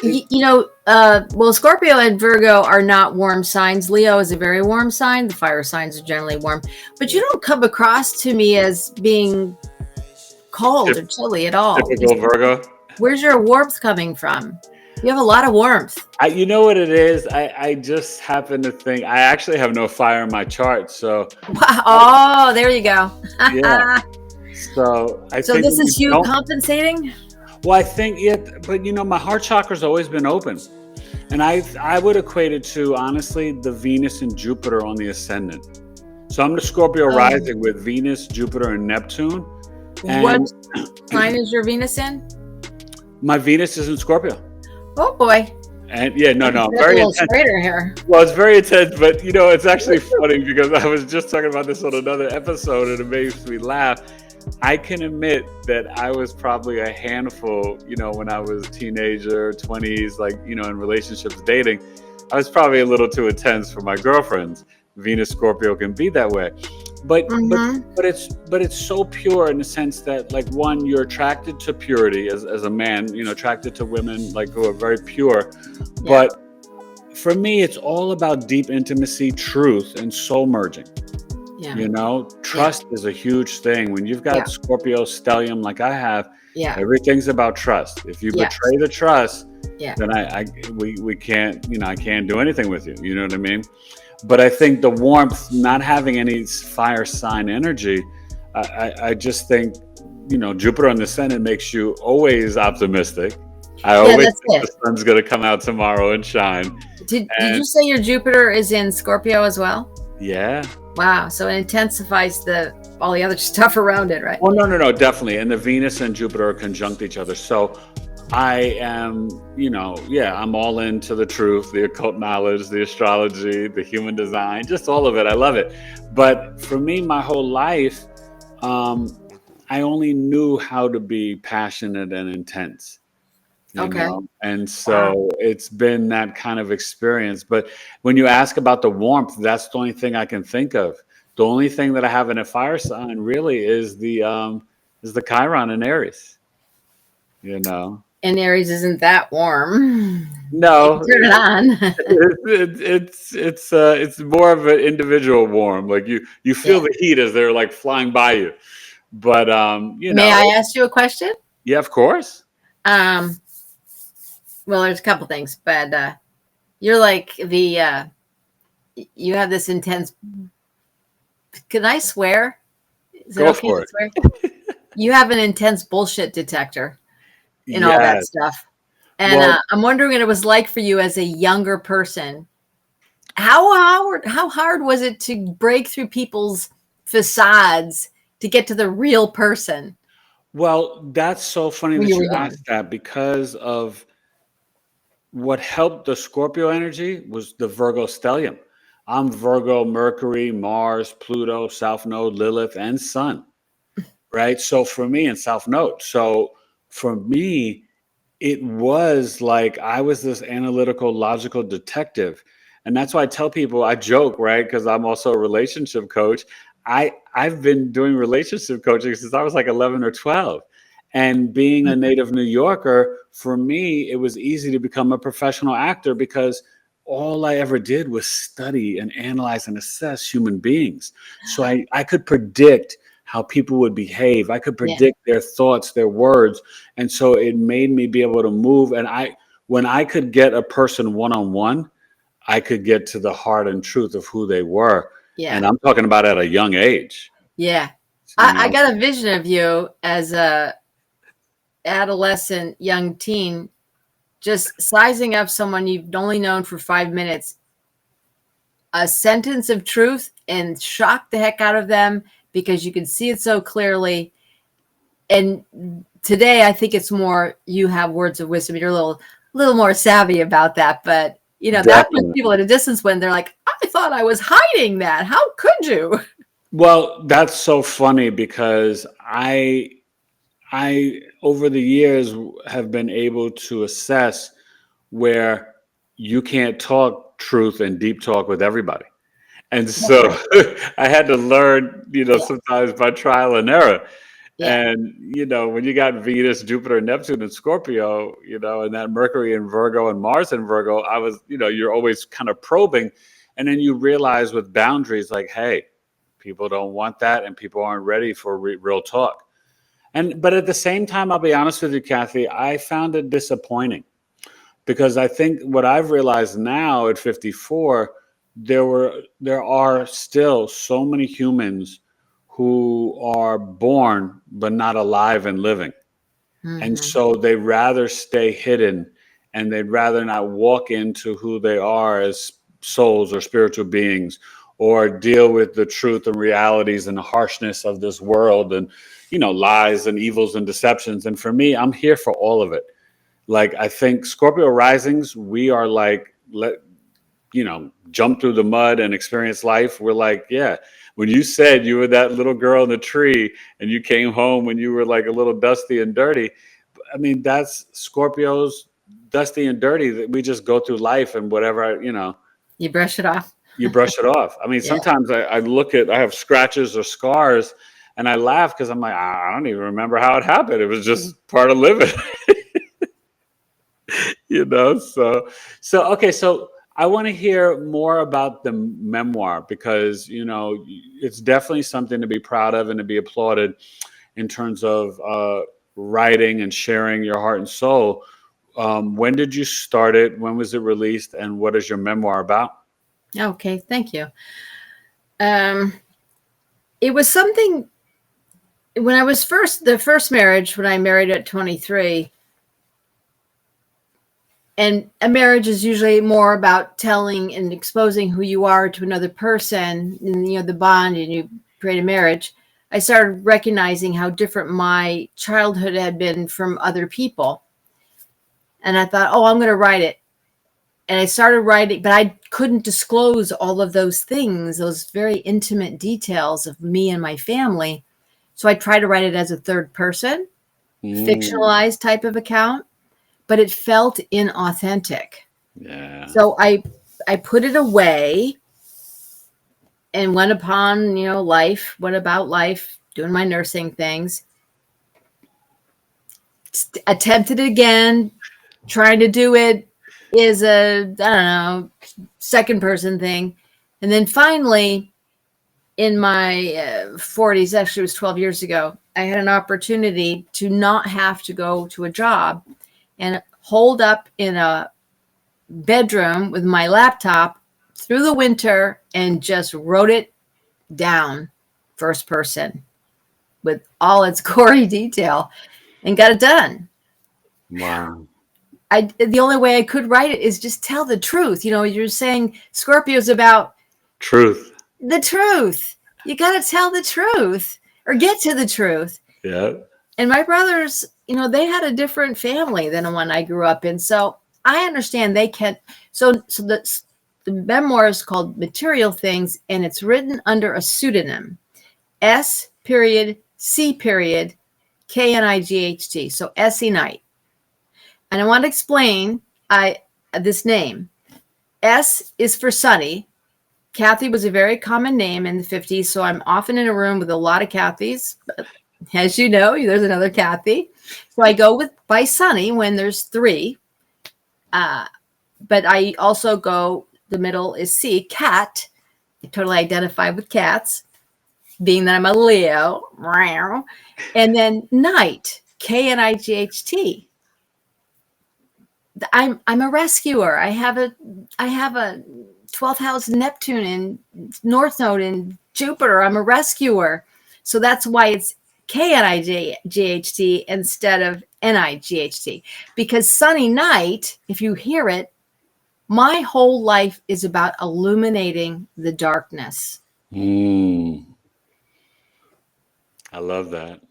you know? well, Scorpio and Virgo are not warm signs. Leo is a very warm sign. The fire signs are generally warm, but you don't come across to me as being cold or chilly at all. Typical Virgo. Where's your warmth coming from? You have a lot of warmth. You know what it is? I just happen to think I actually have no fire in my chart. So oh, there you go. Yeah. So I think this is you compensating? Well, I think but my heart chakra's always been open. And I would equate it to, honestly, the Venus and Jupiter on the ascendant. So I'm the Scorpio rising with Venus, Jupiter, and Neptune. And what sign is your Venus in? My Venus is in Scorpio. Oh boy. And no, very intense. Straighter here. Well, it's very intense, but it's actually funny because I was just talking about this on another episode and it makes me laugh. I can admit that I was probably a handful, when I was a teenager, 20s, like, in relationships, dating. I was probably a little too intense for my girlfriends. Venus Scorpio can be that way. But it's so pure in the sense that, like, one, you're attracted to purity as a man, attracted to women like who are very pure. Yeah. But for me, it's all about deep intimacy, truth, and soul merging. Yeah. Trust is a huge thing. When you've got Scorpio stellium like I have, everything's about trust. If you betray the trust, then we can't, I can't do anything with you. You know what I mean? But I think the warmth, not having any fire sign energy, I just think, Jupiter on the ascendant makes you always optimistic. I always think the sun's going to come out tomorrow and shine. Did you say your Jupiter is in Scorpio as well? Yeah. Wow. So it intensifies all the other stuff around it, right? Oh, no, definitely. And the Venus and Jupiter are conjunct each other. So I am, I'm all into the truth, the occult knowledge, the astrology, the human design, just all of it. I love it. But for me, my whole life, I only knew how to be passionate and intense. You know? And so it's been that kind of experience. But when you ask about the warmth, that's the only thing I can think of. The only thing that I have in a fire sign really is the Chiron in Aries. And Aries isn't that warm. No, turn it on. It's more of an individual warm. Like you feel the heat as they're like flying by you. But May I ask you a question? Yeah, of course. Well, there's a couple things, but you're like you have this intense. Can I swear? Is Go for it. Swear? You have an intense bullshit detector in all that stuff. And I'm wondering what it was like for you as a younger person. How hard was it to break through people's facades to get to the real person? Well, that's so funny that you asked that, because of what helped the Scorpio energy was the Virgo stellium. I'm Virgo, Mercury, Mars, Pluto, South Node, Lilith, and Sun. Right? So for me, and South Node. So for me, it was like I was this analytical, logical detective. And that's why I tell people, I joke, right? Because I'm also a relationship coach. I've been doing relationship coaching since I was like 11 or 12. And being a native New Yorker, for me, it was easy to become a professional actor because all I ever did was study and analyze and assess human beings. So I could predict how people would behave. I could predict their thoughts, their words. And so it made me be able to move. And when I could get a person one-on-one, I could get to the heart and truth of who they were. Yeah. And I'm talking about at a young age. Yeah. I got a vision of you as a adolescent, young teen, just sizing up someone you've only known for 5 minutes, a sentence of truth, and shock the heck out of them because you can see it so clearly. And today I think it's more, you have words of wisdom. You're a little more savvy about that. But you know, that puts Definitely. people at a distance when they're like, I thought I was hiding that. How could you? Well, that's so funny because I over the years have been able to assess where you can't talk truth and deep talk with everybody. And That's so right. I had to learn, Yeah. sometimes by trial and error. Yeah. And, when you got Venus, Jupiter, Neptune, and Scorpio, and that Mercury in Virgo and Mars in Virgo, I was, you're always kind of probing. And then you realize with boundaries, like, hey, people don't want that and people aren't ready for real talk. But at the same time, I'll be honest with you, Cathy, I found it disappointing because I think what I've realized now at 54, there are still so many humans who are born but not alive and living. And Hmm. so they rather stay hidden and they'd rather not walk into who they are as souls or spiritual beings or deal with the truth and realities and the harshness of this world and, lies and evils and deceptions. And for me, I'm here for all of it. Like, I think Scorpio risings, we are like, jump through the mud and experience life. We're like, yeah, when you said you were that little girl in the tree and you came home when you were like a little dusty and dirty. I mean, that's Scorpios, dusty and dirty, that we just go through life and whatever, You brush it off. you brush it off. I mean, Yeah. sometimes I have scratches or scars and I laugh because I'm like, I don't even remember how it happened. It was just part of living. Okay, so I want to hear more about the memoir because it's definitely something to be proud of and to be applauded in terms of writing and sharing your heart and soul. When did you start it? When was it released? And what is your memoir about? Okay. Thank you. It was something when I was the first marriage, when I married at 23. And a marriage is usually more about telling and exposing who you are to another person, and the bond, and you create a marriage. I started recognizing how different my childhood had been from other people, and I thought, oh, I'm going to write it. And I started writing, but I couldn't disclose all of those things, those very intimate details of me and my family. So I tried to write it as a third person, fictionalized type of account, but it felt inauthentic. Yeah. So I put it away and went upon, went about life, doing my nursing things. Attempted it again, trying to do it is I don't know, second person thing. And then finally, in my 40s, actually it was 12 years ago, I had an opportunity to not have to go to a job and hold up in a bedroom with my laptop through the winter and just wrote it down first person with all its gory detail and got it done. Wow. The only way I could write it is just tell the truth. You're saying Scorpio's about Truth. the truth. You got to tell the truth or get to the truth. Yeah. And my brothers, they had a different family than the one I grew up in. So I understand they can't. So the memoir is called Material Things, and it's written under a pseudonym, S period C period Knight. So S.E. Knight. And I want to explain this name. S is for Sunny. Cathy was a very common name in the 50s, so I'm often in a room with a lot of Cathys. As you know, there's another Cathy. So I go by Sunny when there's three. But I also go, the middle is C, Cat. I totally identify with cats, being that I'm a Leo. And then Knight, Knight. I'm a rescuer. I have a 12th house Neptune and North Node in Jupiter. I'm a rescuer. So that's why it's Knight instead of Night. Because Sunny Night, if you hear it, my whole life is about illuminating the darkness. I love that.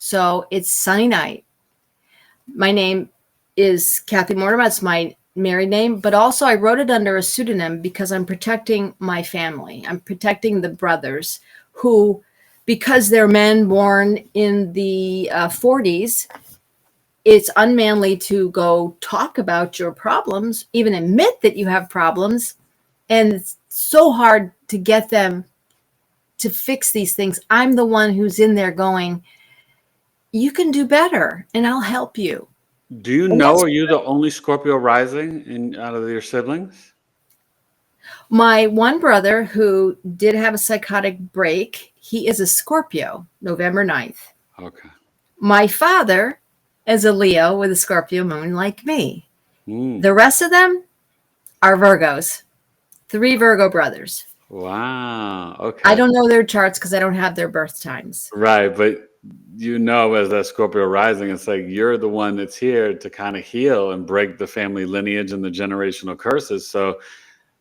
So it's sunny night. My name is Cathy Mortimer. It's my married name, but also I wrote it under a pseudonym because I'm protecting my family. I'm protecting the brothers who, because they're men born in the 40s, it's unmanly to go talk about your problems, even admit that you have problems. And it's so hard to get them to fix these things. I'm the one who's in there going, you can do better and I'll help you. Do you know, are you the only Scorpio rising out of your siblings? My one brother who did have a psychotic break, he is a Scorpio, November 9th. Okay. My father is a Leo with a Scorpio moon like me. The rest of them are Virgos, 3 Virgo brothers. Wow. Okay. I don't know their charts because I don't have their birth times. Right. But as that Scorpio rising, it's like you're the one that's here to kind of heal and break the family lineage and the generational curses. So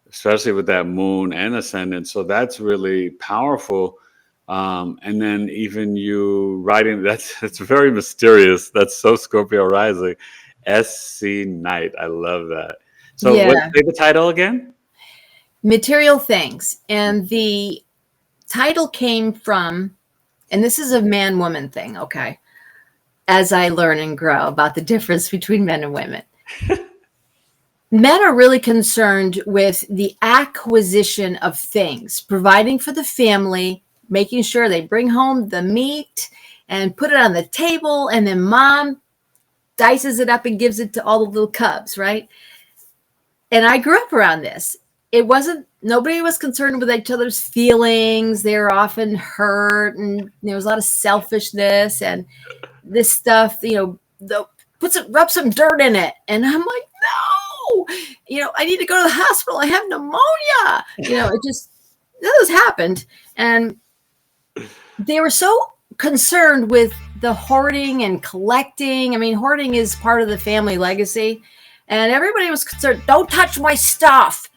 especially with that moon and ascendant. So that's really powerful. And then even you writing, it's very mysterious. That's so Scorpio rising. SC Night. I love that. So Yeah. What's the title again? Material Things. And the title came from, and this is a man-woman thing, okay, as I learn and grow about the difference between men and women. Men are really concerned with the acquisition of things, providing for the family, making sure they bring home the meat and put it on the table, and then mom dices it up and gives it to all the little cubs, right? And I grew up around this. Nobody was concerned with each other's feelings. They were often hurt, and there was a lot of selfishness and this stuff, rub some dirt in it. And I'm like, no, I need to go to the hospital. I have pneumonia. This happened. And they were so concerned with the hoarding and collecting. I mean, hoarding is part of the family legacy. And everybody was concerned, don't touch my stuff.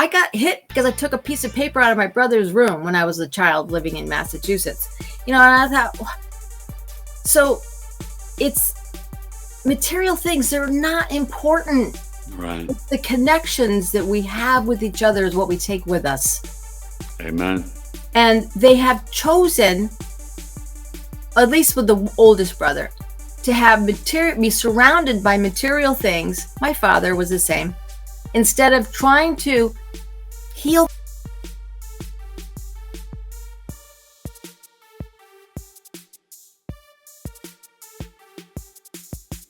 I got hit because I took a piece of paper out of my brother's room when I was a child living in Massachusetts. And I thought, so it's material things. They're not important. Right. It's the connections that we have with each other is what we take with us. Amen. And they have chosen, at least with the oldest brother, to be surrounded by material things. My father was the same. Instead of trying to heal.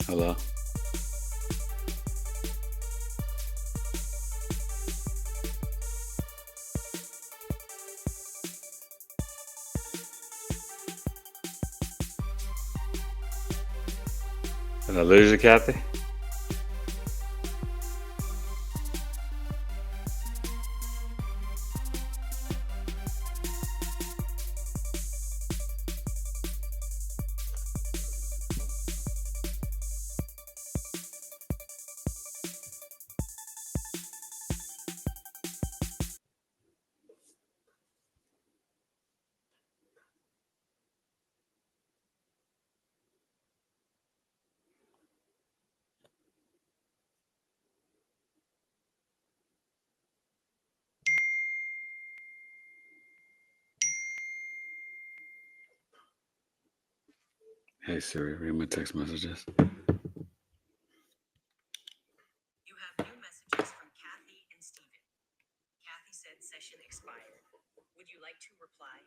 Hello. Did I lose you, Cathy? Hey Siri, read my text messages. You have new messages from Cathy and Stephen. Cathy said session expired. Would you like to reply?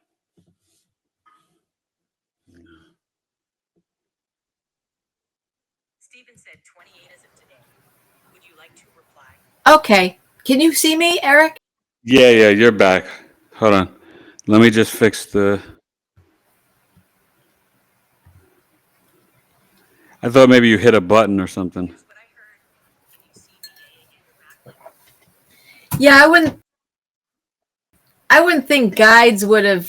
No. Stephen said 28 as of today. Would you like to reply? Okay. Can you see me, Eric? Yeah, you're back. Hold on. Let me just fix I thought maybe you hit a button or something. That's what I heard. Can you see me and your background? Yeah, I wouldn't think guides would have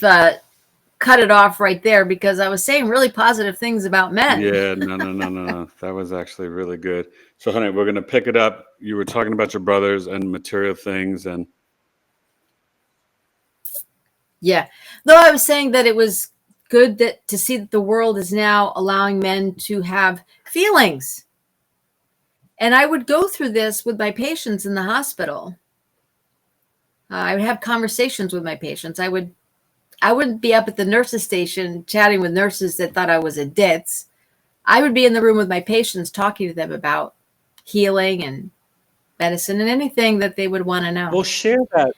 cut it off right there because I was saying really positive things about men. Yeah, no. That was actually really good. So, honey, we're going to pick it up. You were talking about your brothers and material things and... Yeah. Though I was saying that it was good to see that the world is now allowing men to have feelings. And I would go through this with my patients in the hospital. I would have conversations with my patients. I wouldn't be up at the nurses station chatting with nurses that thought I was a ditz. I would be in the room with my patients talking to them about healing and medicine and anything that they would want to know. Well, share that.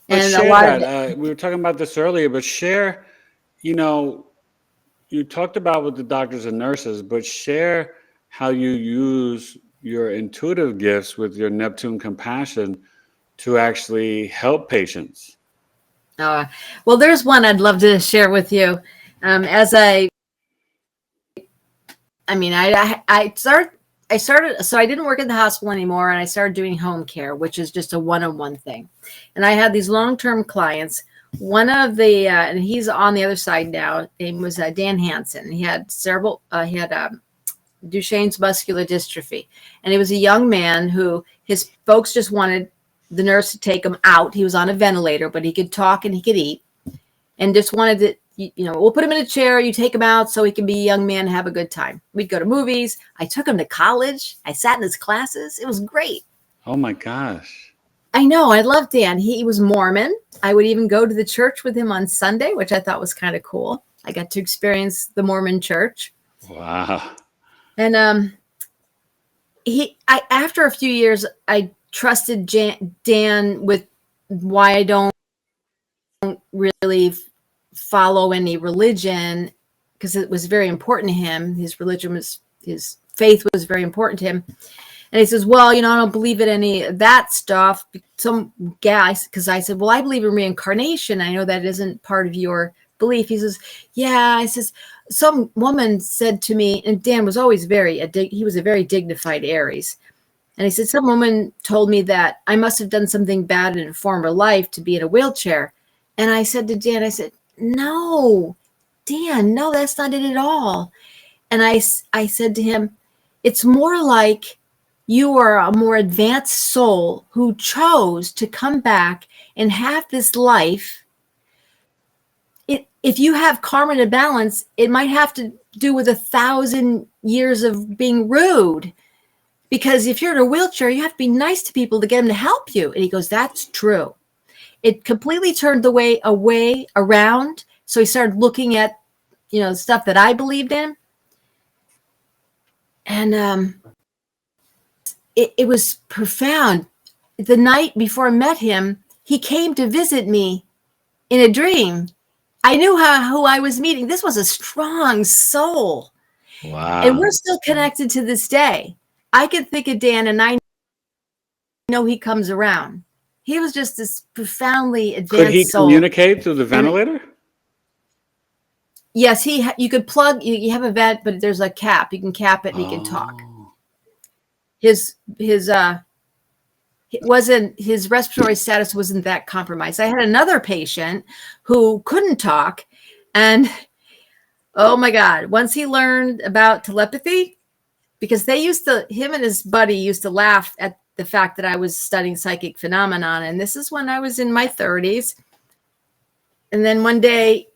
Let's And a share lot that. of it, We were talking about this earlier, but share, you know, you talked about with the doctors and nurses, but share how you use your intuitive gifts with your Neptune compassion to actually help patients. well, there's one I'd love to share with you. I started, so I didn't work in the hospital anymore, and I started doing home care, which is just a one-on-one thing. And I had these long-term clients. One of the, and he's on the other side now, his name was Dan Hansen. He had Duchenne's muscular dystrophy. And he was a young man who his folks just wanted the nurse to take him out. He was on a ventilator, but he could talk and he could eat, and just wanted to, we'll put him in a chair, you take him out so he can be a young man and have a good time. We'd go to movies. I took him to college. I sat in his classes. It was great. Oh my gosh. I know. I loved Dan. He was Mormon. I would even go to the church with him on Sunday, which I thought was kind of cool. I got to experience the Mormon church. Wow. And after a few years, I trusted Dan with why I don't really follow any religion, because it was very important to him. His faith was very important to him. And he says, well, I don't believe in any of that stuff. Some guy, because I said, well, I believe in reincarnation. I know that isn't part of your belief. He says, yeah. I says, some woman said to me, and Dan was always he was a very dignified Aries. And he said, some woman told me that I must have done something bad in a former life to be in a wheelchair. And I said to Dan, I said, no, Dan, no, that's not it at all. And I said to him, it's more like you are a more advanced soul who chose to come back and have this life. If you have karma to balance, it might have to do with 1,000 years of being rude. Because if you're in a wheelchair, you have to be nice to people to get them to help you. And he goes, that's true. It completely turned the way around. So he started looking at, stuff that I believed in. And it was profound. The night before I met him, he came to visit me in a dream. I knew who I was meeting. This was a strong soul. Wow. And we're still connected to this day. I can think of Dan, and I know he comes around. He was just this profoundly advanced soul. Could he communicate through the ventilator? Yes, you could plug. You have a vent, but there's a cap. You can cap it, and he can talk. His respiratory status wasn't that compromised. I had another patient who couldn't talk, and oh my God, once he learned about telepathy, because him and his buddy used to laugh at the fact that I was studying psychic phenomenon. And this is when I was in my 30s. And then one day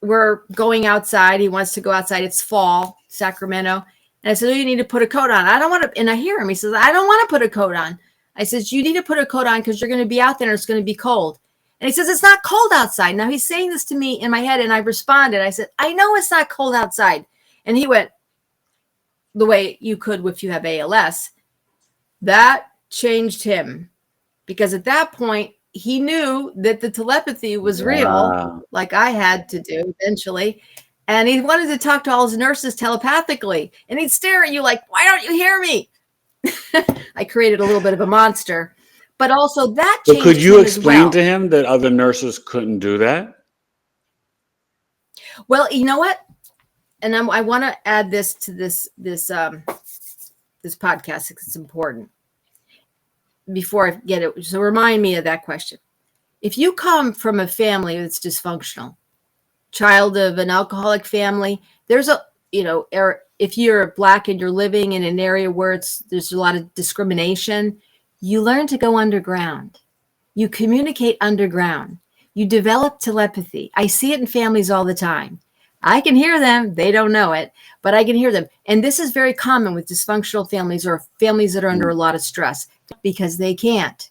we're going outside. He wants to go outside. It's fall, Sacramento. And I said, oh, you need to put a coat on. I don't want to. And I hear him. He says, I don't want to put a coat on. I says, you need to put a coat on because you're going to be out there and it's going to be cold. And he says, it's not cold outside. Now he's saying this to me in my head. And I responded. I said, I know it's not cold outside. And he went, the way you could if you have ALS. That changed him, because at that point he knew that the telepathy was real, like I had to do eventually. And he wanted to talk to all his nurses telepathically, and he'd stare at you like, why don't you hear me? I created a little bit of a monster, but also that changed. But could you explain to him that other nurses couldn't do that? Well, you know what? And I want to add this to this podcast because it's important before I get it. So remind me of that question. If you come from a family that's dysfunctional, child of an alcoholic family, there's if you're Black and you're living in an area where there's a lot of discrimination, you learn to go underground. You communicate underground, you develop telepathy. I see it in families all the time. I can hear them. They don't know it, but I can hear them. And this is very common with dysfunctional families or families that are under a lot of stress because they can't.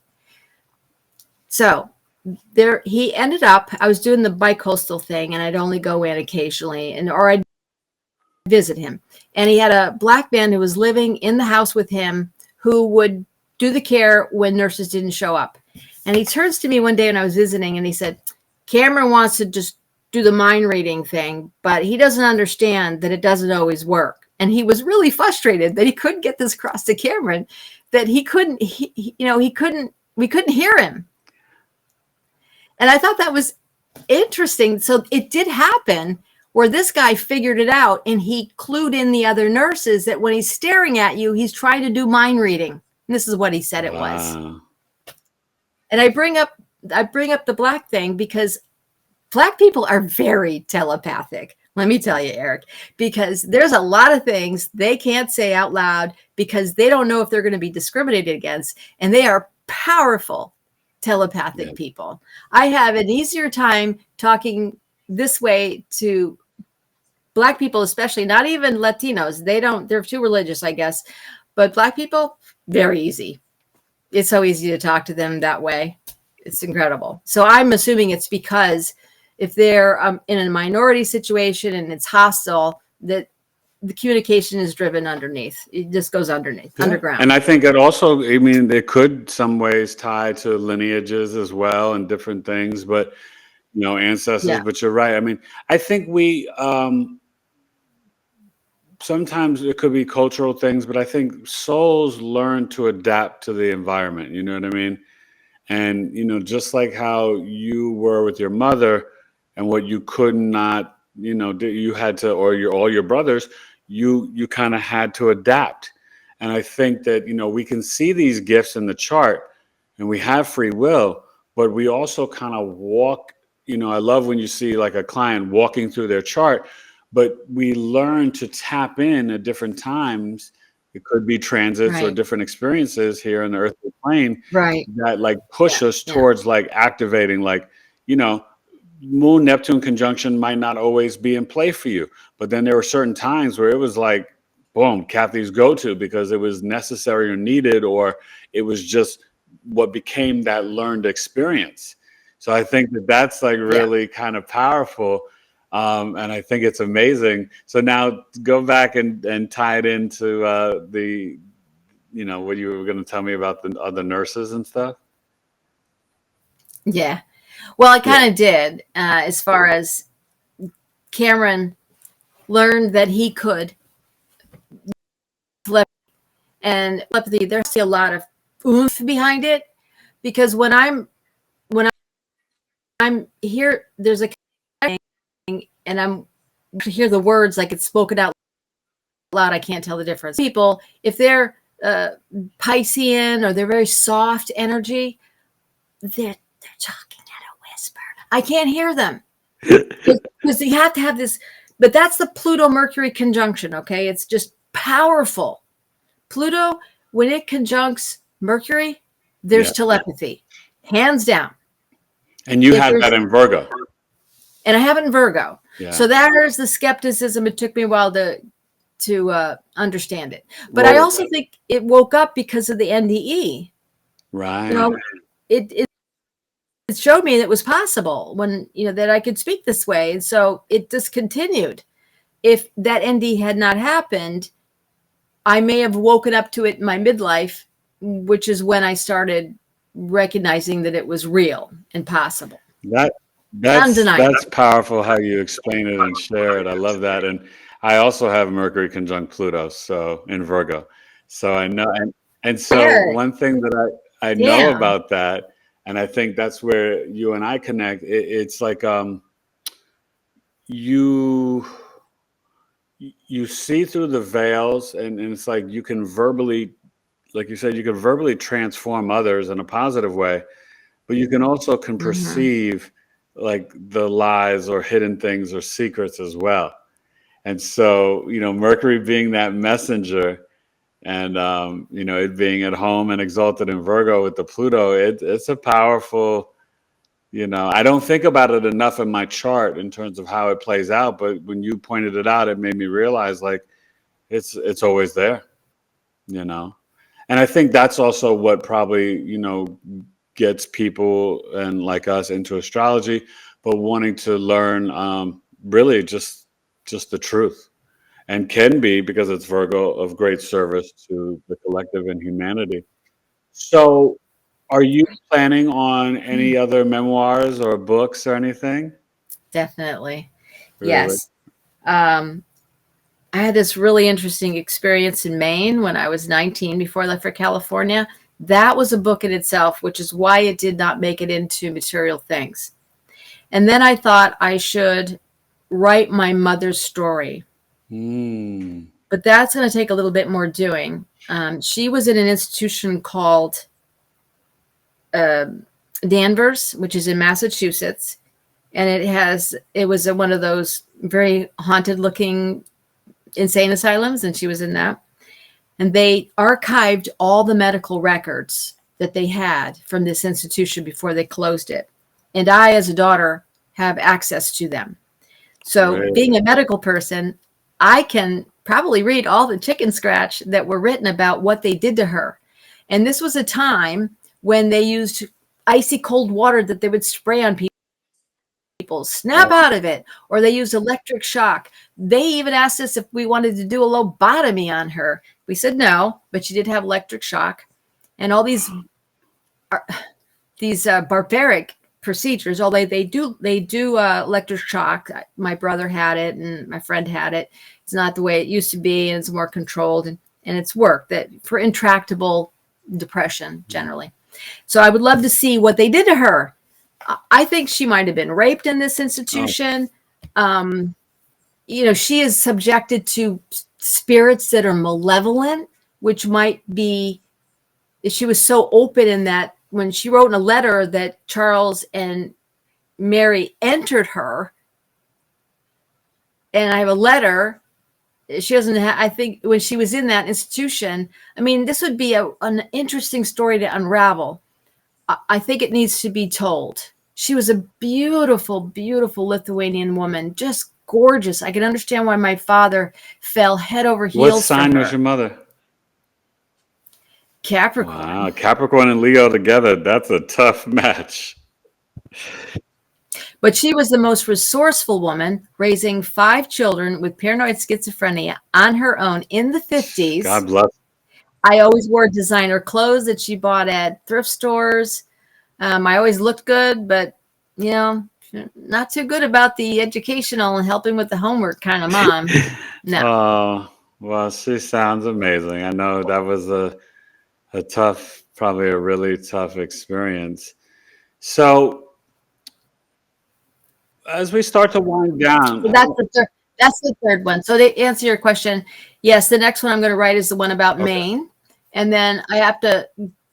So there, he ended up, I was doing the bicoastal thing and I'd only go in occasionally or I'd visit him. And he had a black man who was living in the house with him who would do the care when nurses didn't show up. And he turns to me one day when I was visiting and he said, Cameron wants to just do the mind reading thing, but he doesn't understand that it doesn't always work. And he was really frustrated that he couldn't get this across to Cameron, that we couldn't hear him. And I thought that was interesting. So it did happen where this guy figured it out and he clued in the other nurses that when he's staring at you, he's trying to do mind reading. And this is what he said it was. And I bring up the black thing because Black people are very telepathic. Let me tell you, Eric, because there's a lot of things they can't say out loud because they don't know if they're going to be discriminated against. And they are powerful telepathic people. I have an easier time talking this way to Black people, especially, not even Latinos. They're too religious, I guess. But Black people, very easy. It's so easy to talk to them that way. It's incredible. So I'm assuming it's because if they're in a minority situation and it's hostile, that the communication is driven underneath. It just goes underground. And I think it also, I mean, it could some ways tie to lineages as well and different things, but, you know, ancestors, but you're right. I mean, I think we, sometimes it could be cultural things, but I think souls learn to adapt to the environment. You know what I mean? And, you know, just like how you were with your mother and what you could not, you know, you had to, or all your brothers, you kind of had to adapt. And I think that, you know, we can see these gifts in the chart and we have free will, but we also kind of walk, you know, I love when you see like a client walking through their chart, but we learn to tap in at different times. It could be transits or different experiences here in the earthly plane that like push us towards like activating, like, you know, Moon Neptune conjunction might not always be in play for you, but then there were certain times where it was like, boom, Cathy's go-to because it was necessary or needed, or it was just what became that learned experience. So I think that that's like really kind of powerful. And I think it's amazing. So now go back and tie it into the, you know, what you were going to tell me about the other nurses and stuff. Yeah. Well, I kind of did, as far as Cameron learned that he could telepathy. There's a lot of oomph behind it, because when I'm here, there's a thing, and I'm to hear the words like it's spoken out loud. I can't tell the difference. People, if they're Piscean or they're very soft energy, they're talking at a whisper. I can't hear them because you have to have this. But that's the Pluto-Mercury conjunction. Okay, it's just powerful. Pluto, when it conjuncts Mercury, there's telepathy, hands down. And you have that in Virgo. And I have it in Virgo. Yeah. So there's the skepticism. It took me a while to understand it. But I also think it woke up because of the NDE. Right. You know, it showed me that it was possible when, you know, that I could speak this way. And so it discontinued. If that NDE had not happened, I may have woken up to it in my midlife, which is when I started recognizing that it was real and possible. That's powerful how you explain it and share it. I love that. And I also have Mercury conjunct Pluto, so in Virgo. So I know, and so one thing that I know about that, and I think that's where you and I connect. It's like you see through the veils, and it's like you can verbally, like you said, you can verbally transform others in a positive way, but you can also perceive like the lies or hidden things or secrets as well. And so, you know, Mercury being that messenger, and you know, it being at home and exalted in Virgo with the Pluto, it's a powerful I don't think about it enough in my chart in terms of how it plays out. But when you pointed it out, it made me realize like it's always there, And I think that's also what probably, gets people and like us into astrology, but wanting to learn really just the truth, and can be, because it's Virgo, of great service to the collective and humanity. So are you planning on any other memoirs or books or anything? Definitely. Really? Yes. I had this really interesting experience in Maine when I was 19 before I left for California. That was a book in itself, which is why it did not make it into Material Things. And then I thought I should write my mother's story. But that's going to take a little bit more doing. She was in an institution called Danvers, which is in Massachusetts. And it was one of those very haunted looking insane asylums. And she was in that. And they archived all the medical records that they had from this institution before they closed it. And I, as a daughter, have access to them. So Right. being a medical person, I can probably read all the chicken scratch that were written about what they did to her. And this was a time when they used icy cold water that they would spray on people, snap out of it, or they used electric shock. They even asked us if we wanted to do a lobotomy on her. We said no, but she did have electric shock, and all these barbaric procedures. Although they do electric shock. My brother had it, and my friend had it. It's not the way it used to be, and it's more controlled, and it's worked that for intractable depression generally. So I would love to see what they did to her. I think she might have been raped in this institution. She is subjected to spirits that are malevolent, which might be, she was so open in that when she wrote in a letter that Charles and Mary entered her, and I have a letter, she doesn't have, I think when she was in that institution, I mean, this would be an interesting story to unravel. I think it needs to be told. She was a beautiful, beautiful Lithuanian woman, just gorgeous. I can understand why my father fell head over heels. What sign was your mother? Capricorn. Wow, Capricorn and Leo together. That's a tough match. But she was the most resourceful woman, raising 5 children with paranoid schizophrenia on her own in the 50s. God bless. I always wore designer clothes that she bought at thrift stores. I always looked good, but, not too good about the educational and helping with the homework kind of mom. No. Oh, well, she sounds amazing. I know that was a tough, probably a really tough experience. So as we start to wind down. So that's the third one. So to answer your question, yes, the next one I'm going to write is the one about Maine. And then I have to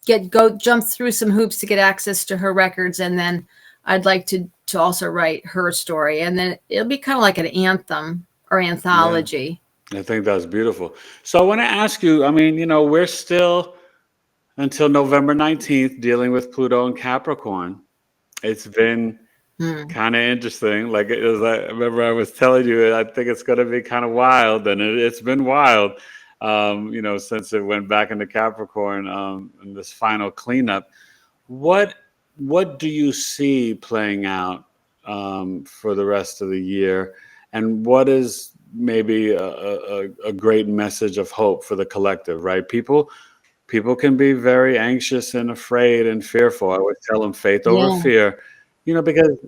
jump through some hoops to get access to her records. And then I'd like to also write her story. And then it'll be kind of like an anthem or anthology. Yeah, I think that's beautiful. So I want to ask you, I mean, we're still until November 19th dealing with Pluto and Capricorn. It's been kind of interesting. Like I remember I was telling you, I think it's going to be kind of wild, and it's been wild. Since it went back into Capricorn in this final cleanup. What do you see playing out for the rest of the year? And what is maybe a great message of hope for the collective, right? People can be very anxious and afraid and fearful. I always tell them faith over fear, because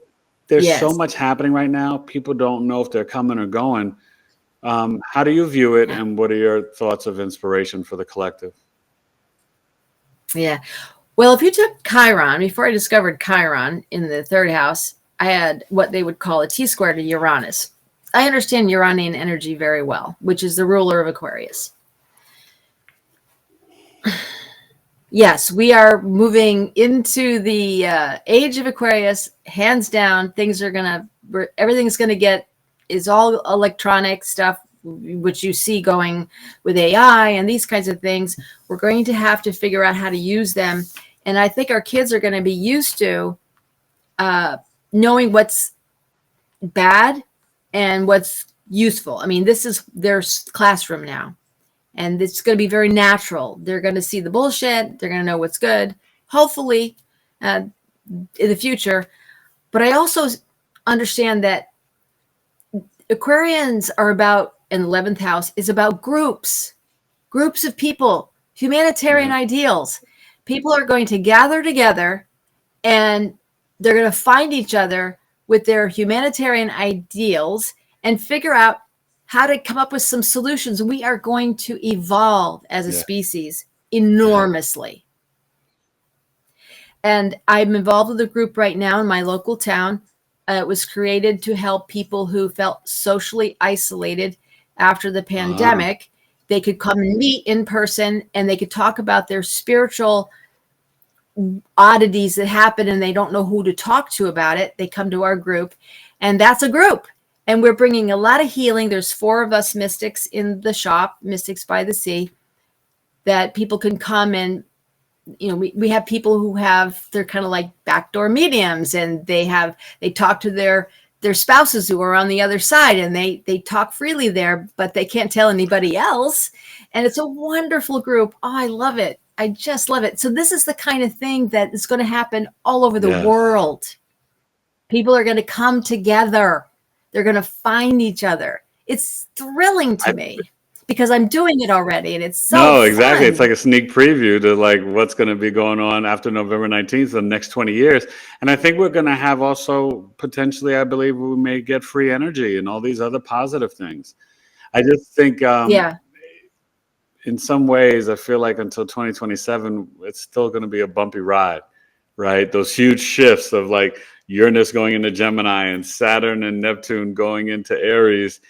there's so much happening right now. People don't know if they're coming or going. How do you view it, and what are your thoughts of inspiration for the collective? Yeah. Well, if you took Chiron, before I discovered Chiron in the 3rd house, I had what they would call a T-square to Uranus. I understand Uranian energy very well, which is the ruler of Aquarius. Yes, we are moving into the age of Aquarius, hands down. Everything's going to get, is all electronic stuff, which you see going with AI and these kinds of things. We're going to have to figure out how to use them. And I think our kids are going to be used to knowing what's bad and what's useful. I mean, this is their classroom now, and it's going to be very natural. They're going to see the bullshit. They're going to know what's good, hopefully, in the future. But I also understand that Aquarians are about, in the 11th house, is about groups of people, humanitarian ideals. People are going to gather together and they're going to find each other with their humanitarian ideals and figure out how to come up with some solutions. We are going to evolve as a species enormously. And I'm involved with a group right now in my local town. It was created to help people who felt socially isolated after the pandemic. They could come and meet in person and they could talk about their spiritual oddities that happen and they don't know who to talk to about it. They come to our group, and that's a group. And we're bringing a lot of healing. There's 4 of us mystics in the shop, Mystics by the Sea, that people can come and, you know, we have people who have, they're kind of like backdoor mediums, and they talk to their spouses who are on the other side, and they talk freely there, but they can't tell anybody else. And it's a wonderful group. Oh, I love it. I just love it. So this is the kind of thing that is going to happen all over the world. People are going to come together. They're going to find each other. It's thrilling to me because I'm doing it already, and it's so exactly. fun. It's like a sneak preview to like what's going to be going on after November 19th, the next 20 years. And I think we're going to have also potentially, I believe we may get free energy and all these other positive things. I just think, in some ways, I feel like until 2027, it's still going to be a bumpy ride, right? Those huge shifts of like Uranus going into Gemini and Saturn and Neptune going into Aries.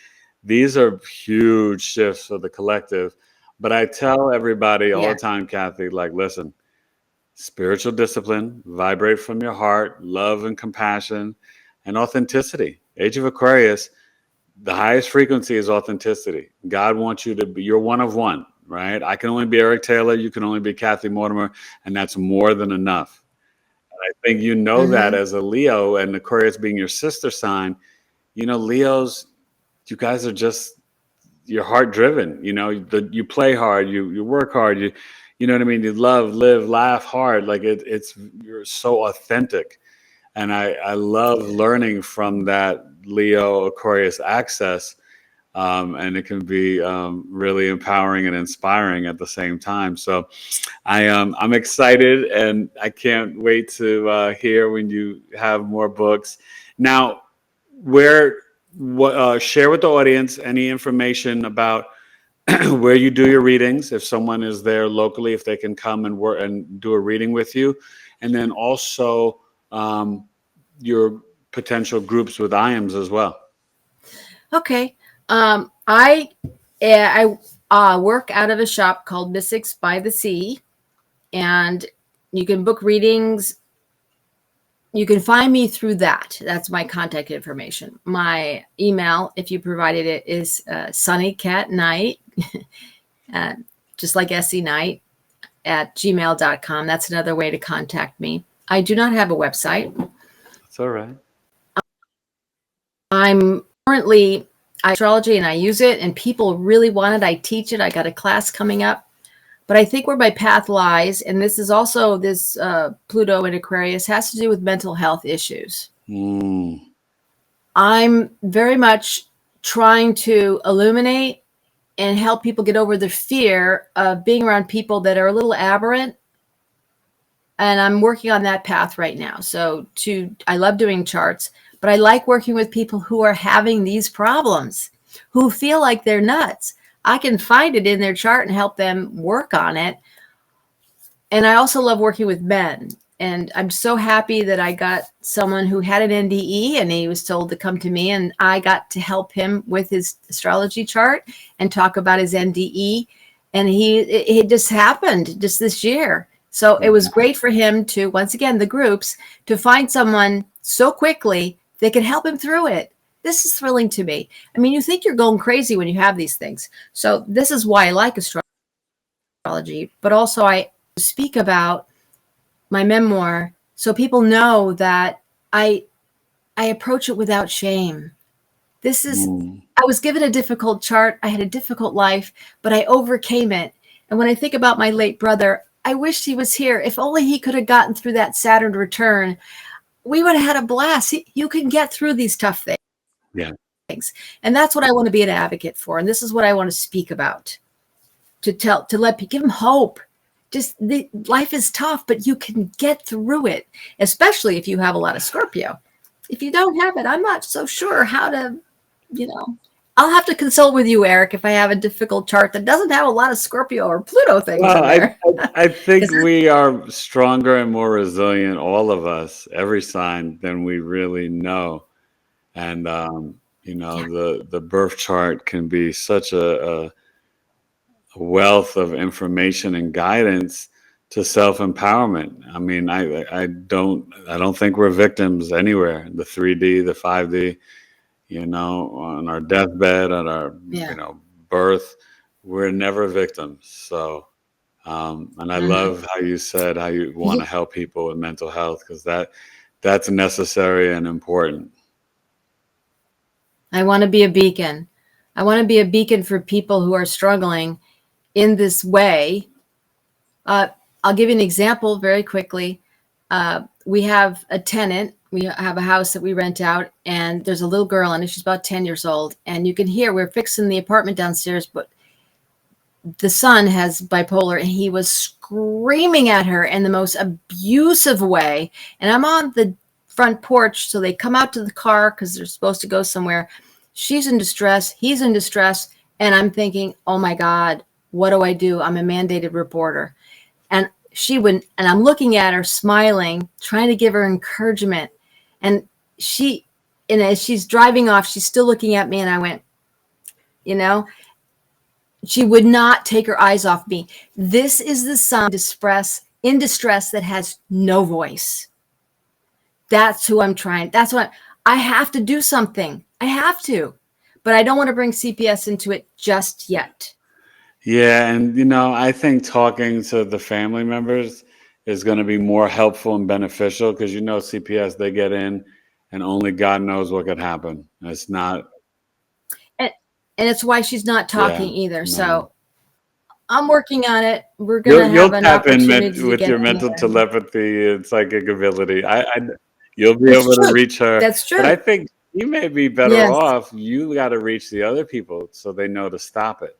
These are huge shifts for the collective. But I tell everybody all the time, Cathy, like, listen, spiritual discipline, vibrate from your heart, love and compassion, and authenticity. Age of Aquarius, the highest frequency is authenticity. God wants you to be, you're one of one, right? I can only be Eric Taylor. You can only be Cathy Mortimer. And that's more than enough. And I think you know that as a Leo, and Aquarius being your sister sign, you know, Leos, you guys are just, you're heart driven. You know, you play hard, you work hard, you know what I mean? You love, live, laugh hard. Like it's, you're so authentic. And I love learning from that Leo Aquarius access. And it can be really empowering and inspiring at the same time. So I'm excited, and I can't wait to hear when you have more books. Now, share with the audience any information about where you do your readings, if someone is there locally, if they can come and work and do a reading with you, and then also your potential groups with IAMs as well. Okay. I work out of a shop called Mystics by the Sea, and you can book readings. You can find me through that. That's my contact information. My email, if you provided it, is sunnycatnight, just like SC Night, at gmail.com. That's another way to contact me. I do not have a website. That's all right. I'm currently astrology, and I use it, and people really want it. I teach it. I got a class coming up. But I think where my path lies, and this is also this Pluto in Aquarius, has to do with mental health issues. I'm very much trying to illuminate and help people get over the fear of being around people that are a little aberrant. And I'm working on that path right now. So I love doing charts, but I like working with people who are having these problems, who feel like they're nuts. I can find it in their chart and help them work on it. And I also love working with men. And I'm so happy that I got someone who had an NDE, and he was told to come to me, and I got to help him with his astrology chart and talk about his NDE. And it just happened just this year. So it was great for him to, once again, the groups, to find someone so quickly that could help him through it. This is thrilling to me. I mean, you think you're going crazy when you have these things. So this is why I like astrology, but also I speak about my memoir so people know that I approach it without shame. This is, I was given a difficult chart. I had a difficult life, but I overcame it. And when I think about my late brother, I wish he was here. If only he could have gotten through that Saturn return, we would have had a blast. You can get through these tough things. Yeah. And that's what I want to be an advocate for. And this is what I want to speak about, to let people, give them hope. Just life is tough, but you can get through it, especially if you have a lot of Scorpio. If you don't have it, I'm not so sure how to, I'll have to consult with you, Eric, if I have a difficult chart that doesn't have a lot of Scorpio or Pluto things in there. I think we are stronger and more resilient, all of us, every sign, than we really know. And, the birth chart can be such a wealth of information and guidance to self-empowerment. I mean, I don't think we're victims anywhere. The 3D, the 5D, on our deathbed, on our birth, we're never victims. So and I love how you said how you want to help people with mental health, because that's necessary and important. I want to be a beacon. I want to be a beacon for people who are struggling in this way. I'll give you an example very quickly. We have a tenant. We have a house that we rent out, and there's a little girl in it. She's about 10 years old. And you can hear, we're fixing the apartment downstairs, but the son has bipolar, and he was screaming at her in the most abusive way. And I'm on the front porch, so they come out to the car because they're supposed to go somewhere. She's in distress. He's in distress. And I'm thinking, oh my God, what do I do? I'm a mandated reporter. And I'm looking at her smiling, trying to give her encouragement. And as she's driving off, she's still looking at me. And I went, she would not take her eyes off me. This is the son in distress that has no voice. That's who I'm trying. That's what I have to do something. I have to, but I don't want to bring CPS into it just yet. Yeah. And, I think talking to the family members is going to be more helpful and beneficial, because, CPS, they get in and only God knows what could happen. It's not. And it's why she's not talking either. No. So I'm working on it. We're going to have you'll an tap in opportunity with your mental telepathy and psychic ability. You'll be able to reach her. That's true. But I think you may be better off. You got to reach the other people so they know to stop it.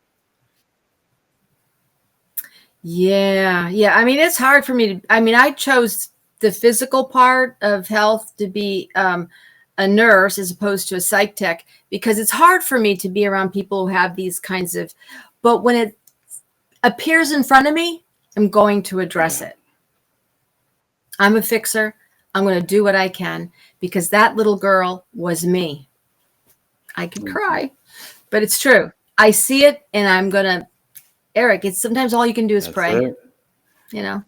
Yeah. I mean, it's hard for me I chose the physical part of health to be a nurse as opposed to a psych tech, because it's hard for me to be around people who have these kinds of, but when it appears in front of me, I'm going to address it. I'm a fixer. I'm going to do what I can, because that little girl was me. I could cry, but it's true. I see it, and I'm going to, Eric, it's sometimes all you can do is pray. It.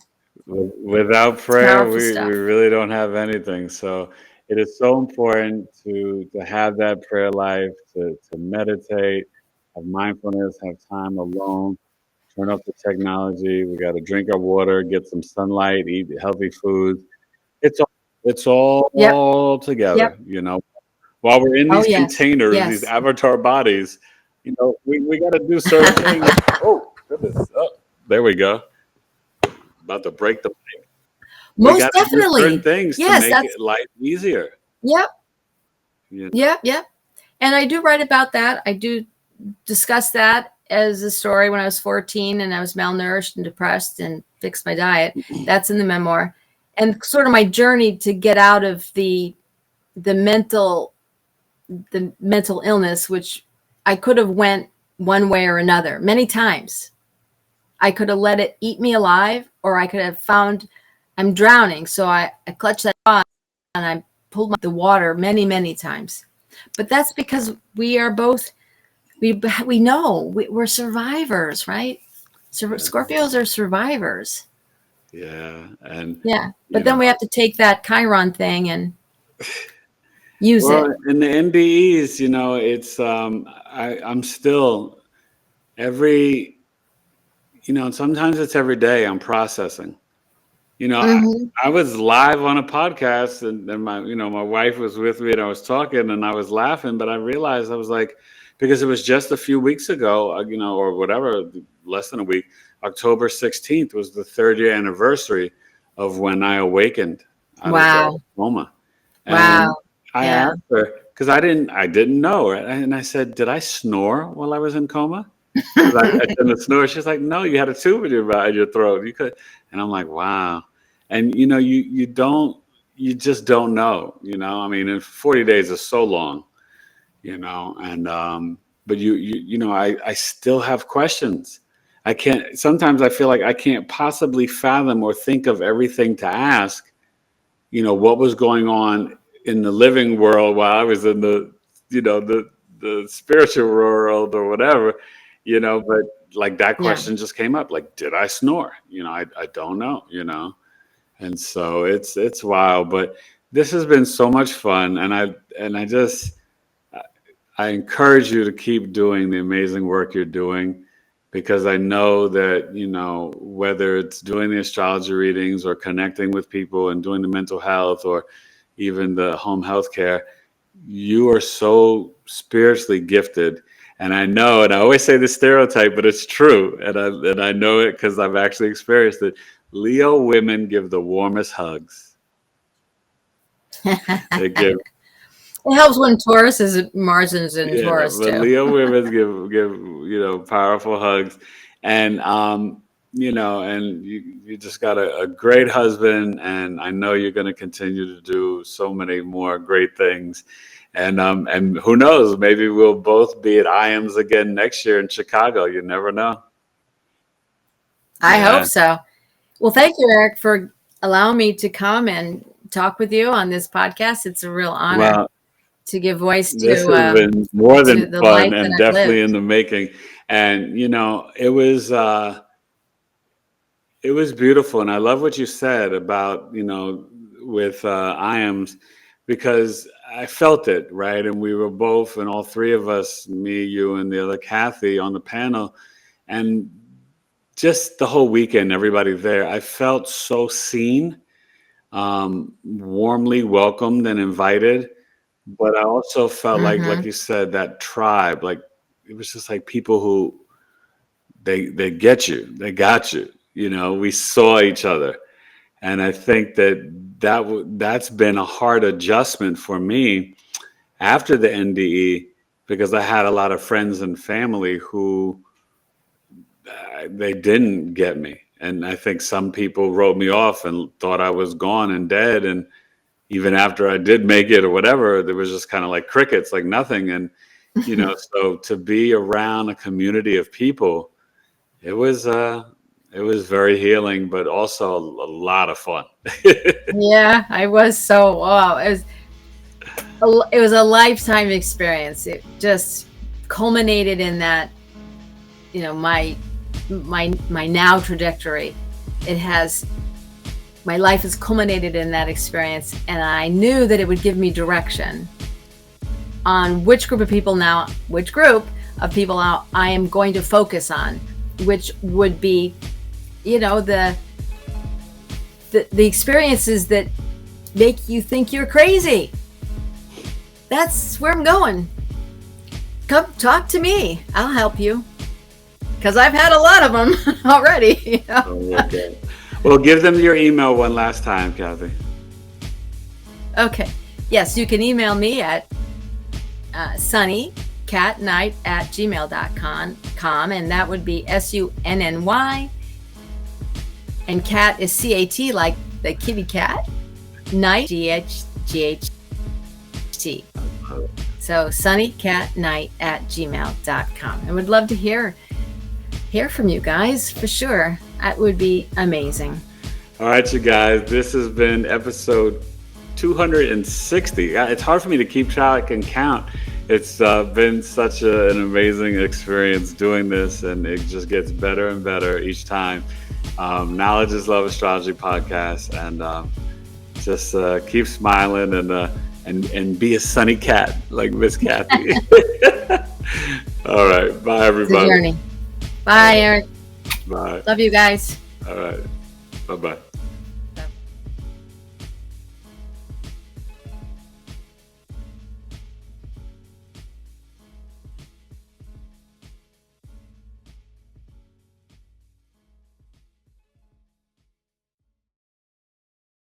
Without prayer, we really don't have anything. So it is so important to have that prayer life, to meditate, have mindfulness, have time alone, turn off the technology. We got to drink our water, get some sunlight, eat healthy foods. It's all together, While we're in these containers, these avatar bodies, we got to do certain things. Oh, goodness. Oh, there we go. About to break the mic. Most definitely. Do certain things to make life easier. Yep. Yep. And I do write about that. I do discuss that as a story when I was 14 and I was malnourished and depressed and fixed my diet. That's in the memoir. And sort of my journey to get out of the mental illness, which I could have went one way or another many times. I could have let it eat me alive, or I could have found I'm drowning. So I clutched that on and I pulled the water many, many times. But that's because we are both, we know we're survivors, right? Scorpios are survivors. Yeah. But then we have to take that Chiron thing and use it. In the NDEs, it's I'm still sometimes it's every day I'm processing. You know, Mhm. I was live on a podcast, and my wife was with me, and I was talking, and I was laughing, but I realized I was like, because it was just a few weeks ago, or whatever, less than a week. October 16th was the 3rd-year anniversary of when I awakened out of the Wow. coma, and Wow. I Yeah. asked her because I didn't know, right? And I said, "Did I snore while I was in coma?" 'Cause I couldn't snore. She's like, "No, you had a tube in your throat. You could." And I'm like, "Wow." And you just don't know. I mean, and 40 days is so long. And but I still have questions. I can't. Sometimes I feel like I can't possibly fathom or think of everything to ask. What was going on in the living world while I was in the spiritual world or whatever. But like that Yeah. question just came up, like, did I snore? I don't know. And so it's wild, but this has been so much fun, and I encourage you to keep doing the amazing work you're doing, because I know that, whether it's doing the astrology readings or connecting with people and doing the mental health or even the home health care, you are so spiritually gifted. And I know, and I always say this stereotype, but it's true. And I know it because I've actually experienced it. Leo women give the warmest hugs. They give. It helps when Taurus is Mars is in Yeah, Taurus but too. Leo women give powerful hugs, and and you just got a great husband, and I know you're going to continue to do so many more great things, and who knows, maybe we'll both be at IAMS again next year in Chicago. You never know. I hope Yeah. so. Well, thank you, Eric, for allowing me to come and talk with you on this podcast. It's a real honor Well, to give voice this has been more to than the fun life that and I've definitely in lived. the making, and it was beautiful, and I love what you said about with IAMS, because I felt it, right, and we were both, and all three of us, me, you, and the other Cathy, on the panel, and just the whole weekend, everybody there, I felt so seen, warmly welcomed and invited, but I also felt like Hmm. you said, that tribe, like it was just like people who they get you, they got you. We saw each other. And I think that's been a hard adjustment for me after the NDE, because I had a lot of friends and family who they didn't get me. And I think some people wrote me off and thought I was gone and dead. And even after I did make it or whatever, there was just kind of like crickets, like nothing. And, so to be around a community of people, it was very healing, but also a lot of fun. Yeah, I was so wow. It was a lifetime experience. It just culminated in that, my now trajectory. It has My life has culminated in that experience, and I knew that it would give me direction on which group of people I am going to focus on, which would be, the experiences that make you think you're crazy. That's where I'm going. Come talk to me. I'll help you, because I've had a lot of them already. Oh, okay. Well, give them your email one last time, Cathy. Okay. Yes, you can email me at sunnycatnight@gmail.com, and that would be SUNNY, and cat is CAT, like the kitty cat, night GHT. So sunnycatnight@gmail.com. I would love to hear from you guys, for sure. That would be amazing. All right, you guys, this has been episode 260. It's hard for me to keep track and count. It's been such an amazing experience doing this, and it just gets better and better each time. Knowledge is Love Astrology podcast, and just keep smiling and be a sunny cat like Miss Cathy. All right, bye It's a everybody. journey. Bye, Eric. Bye. Love you guys. All right, bye bye.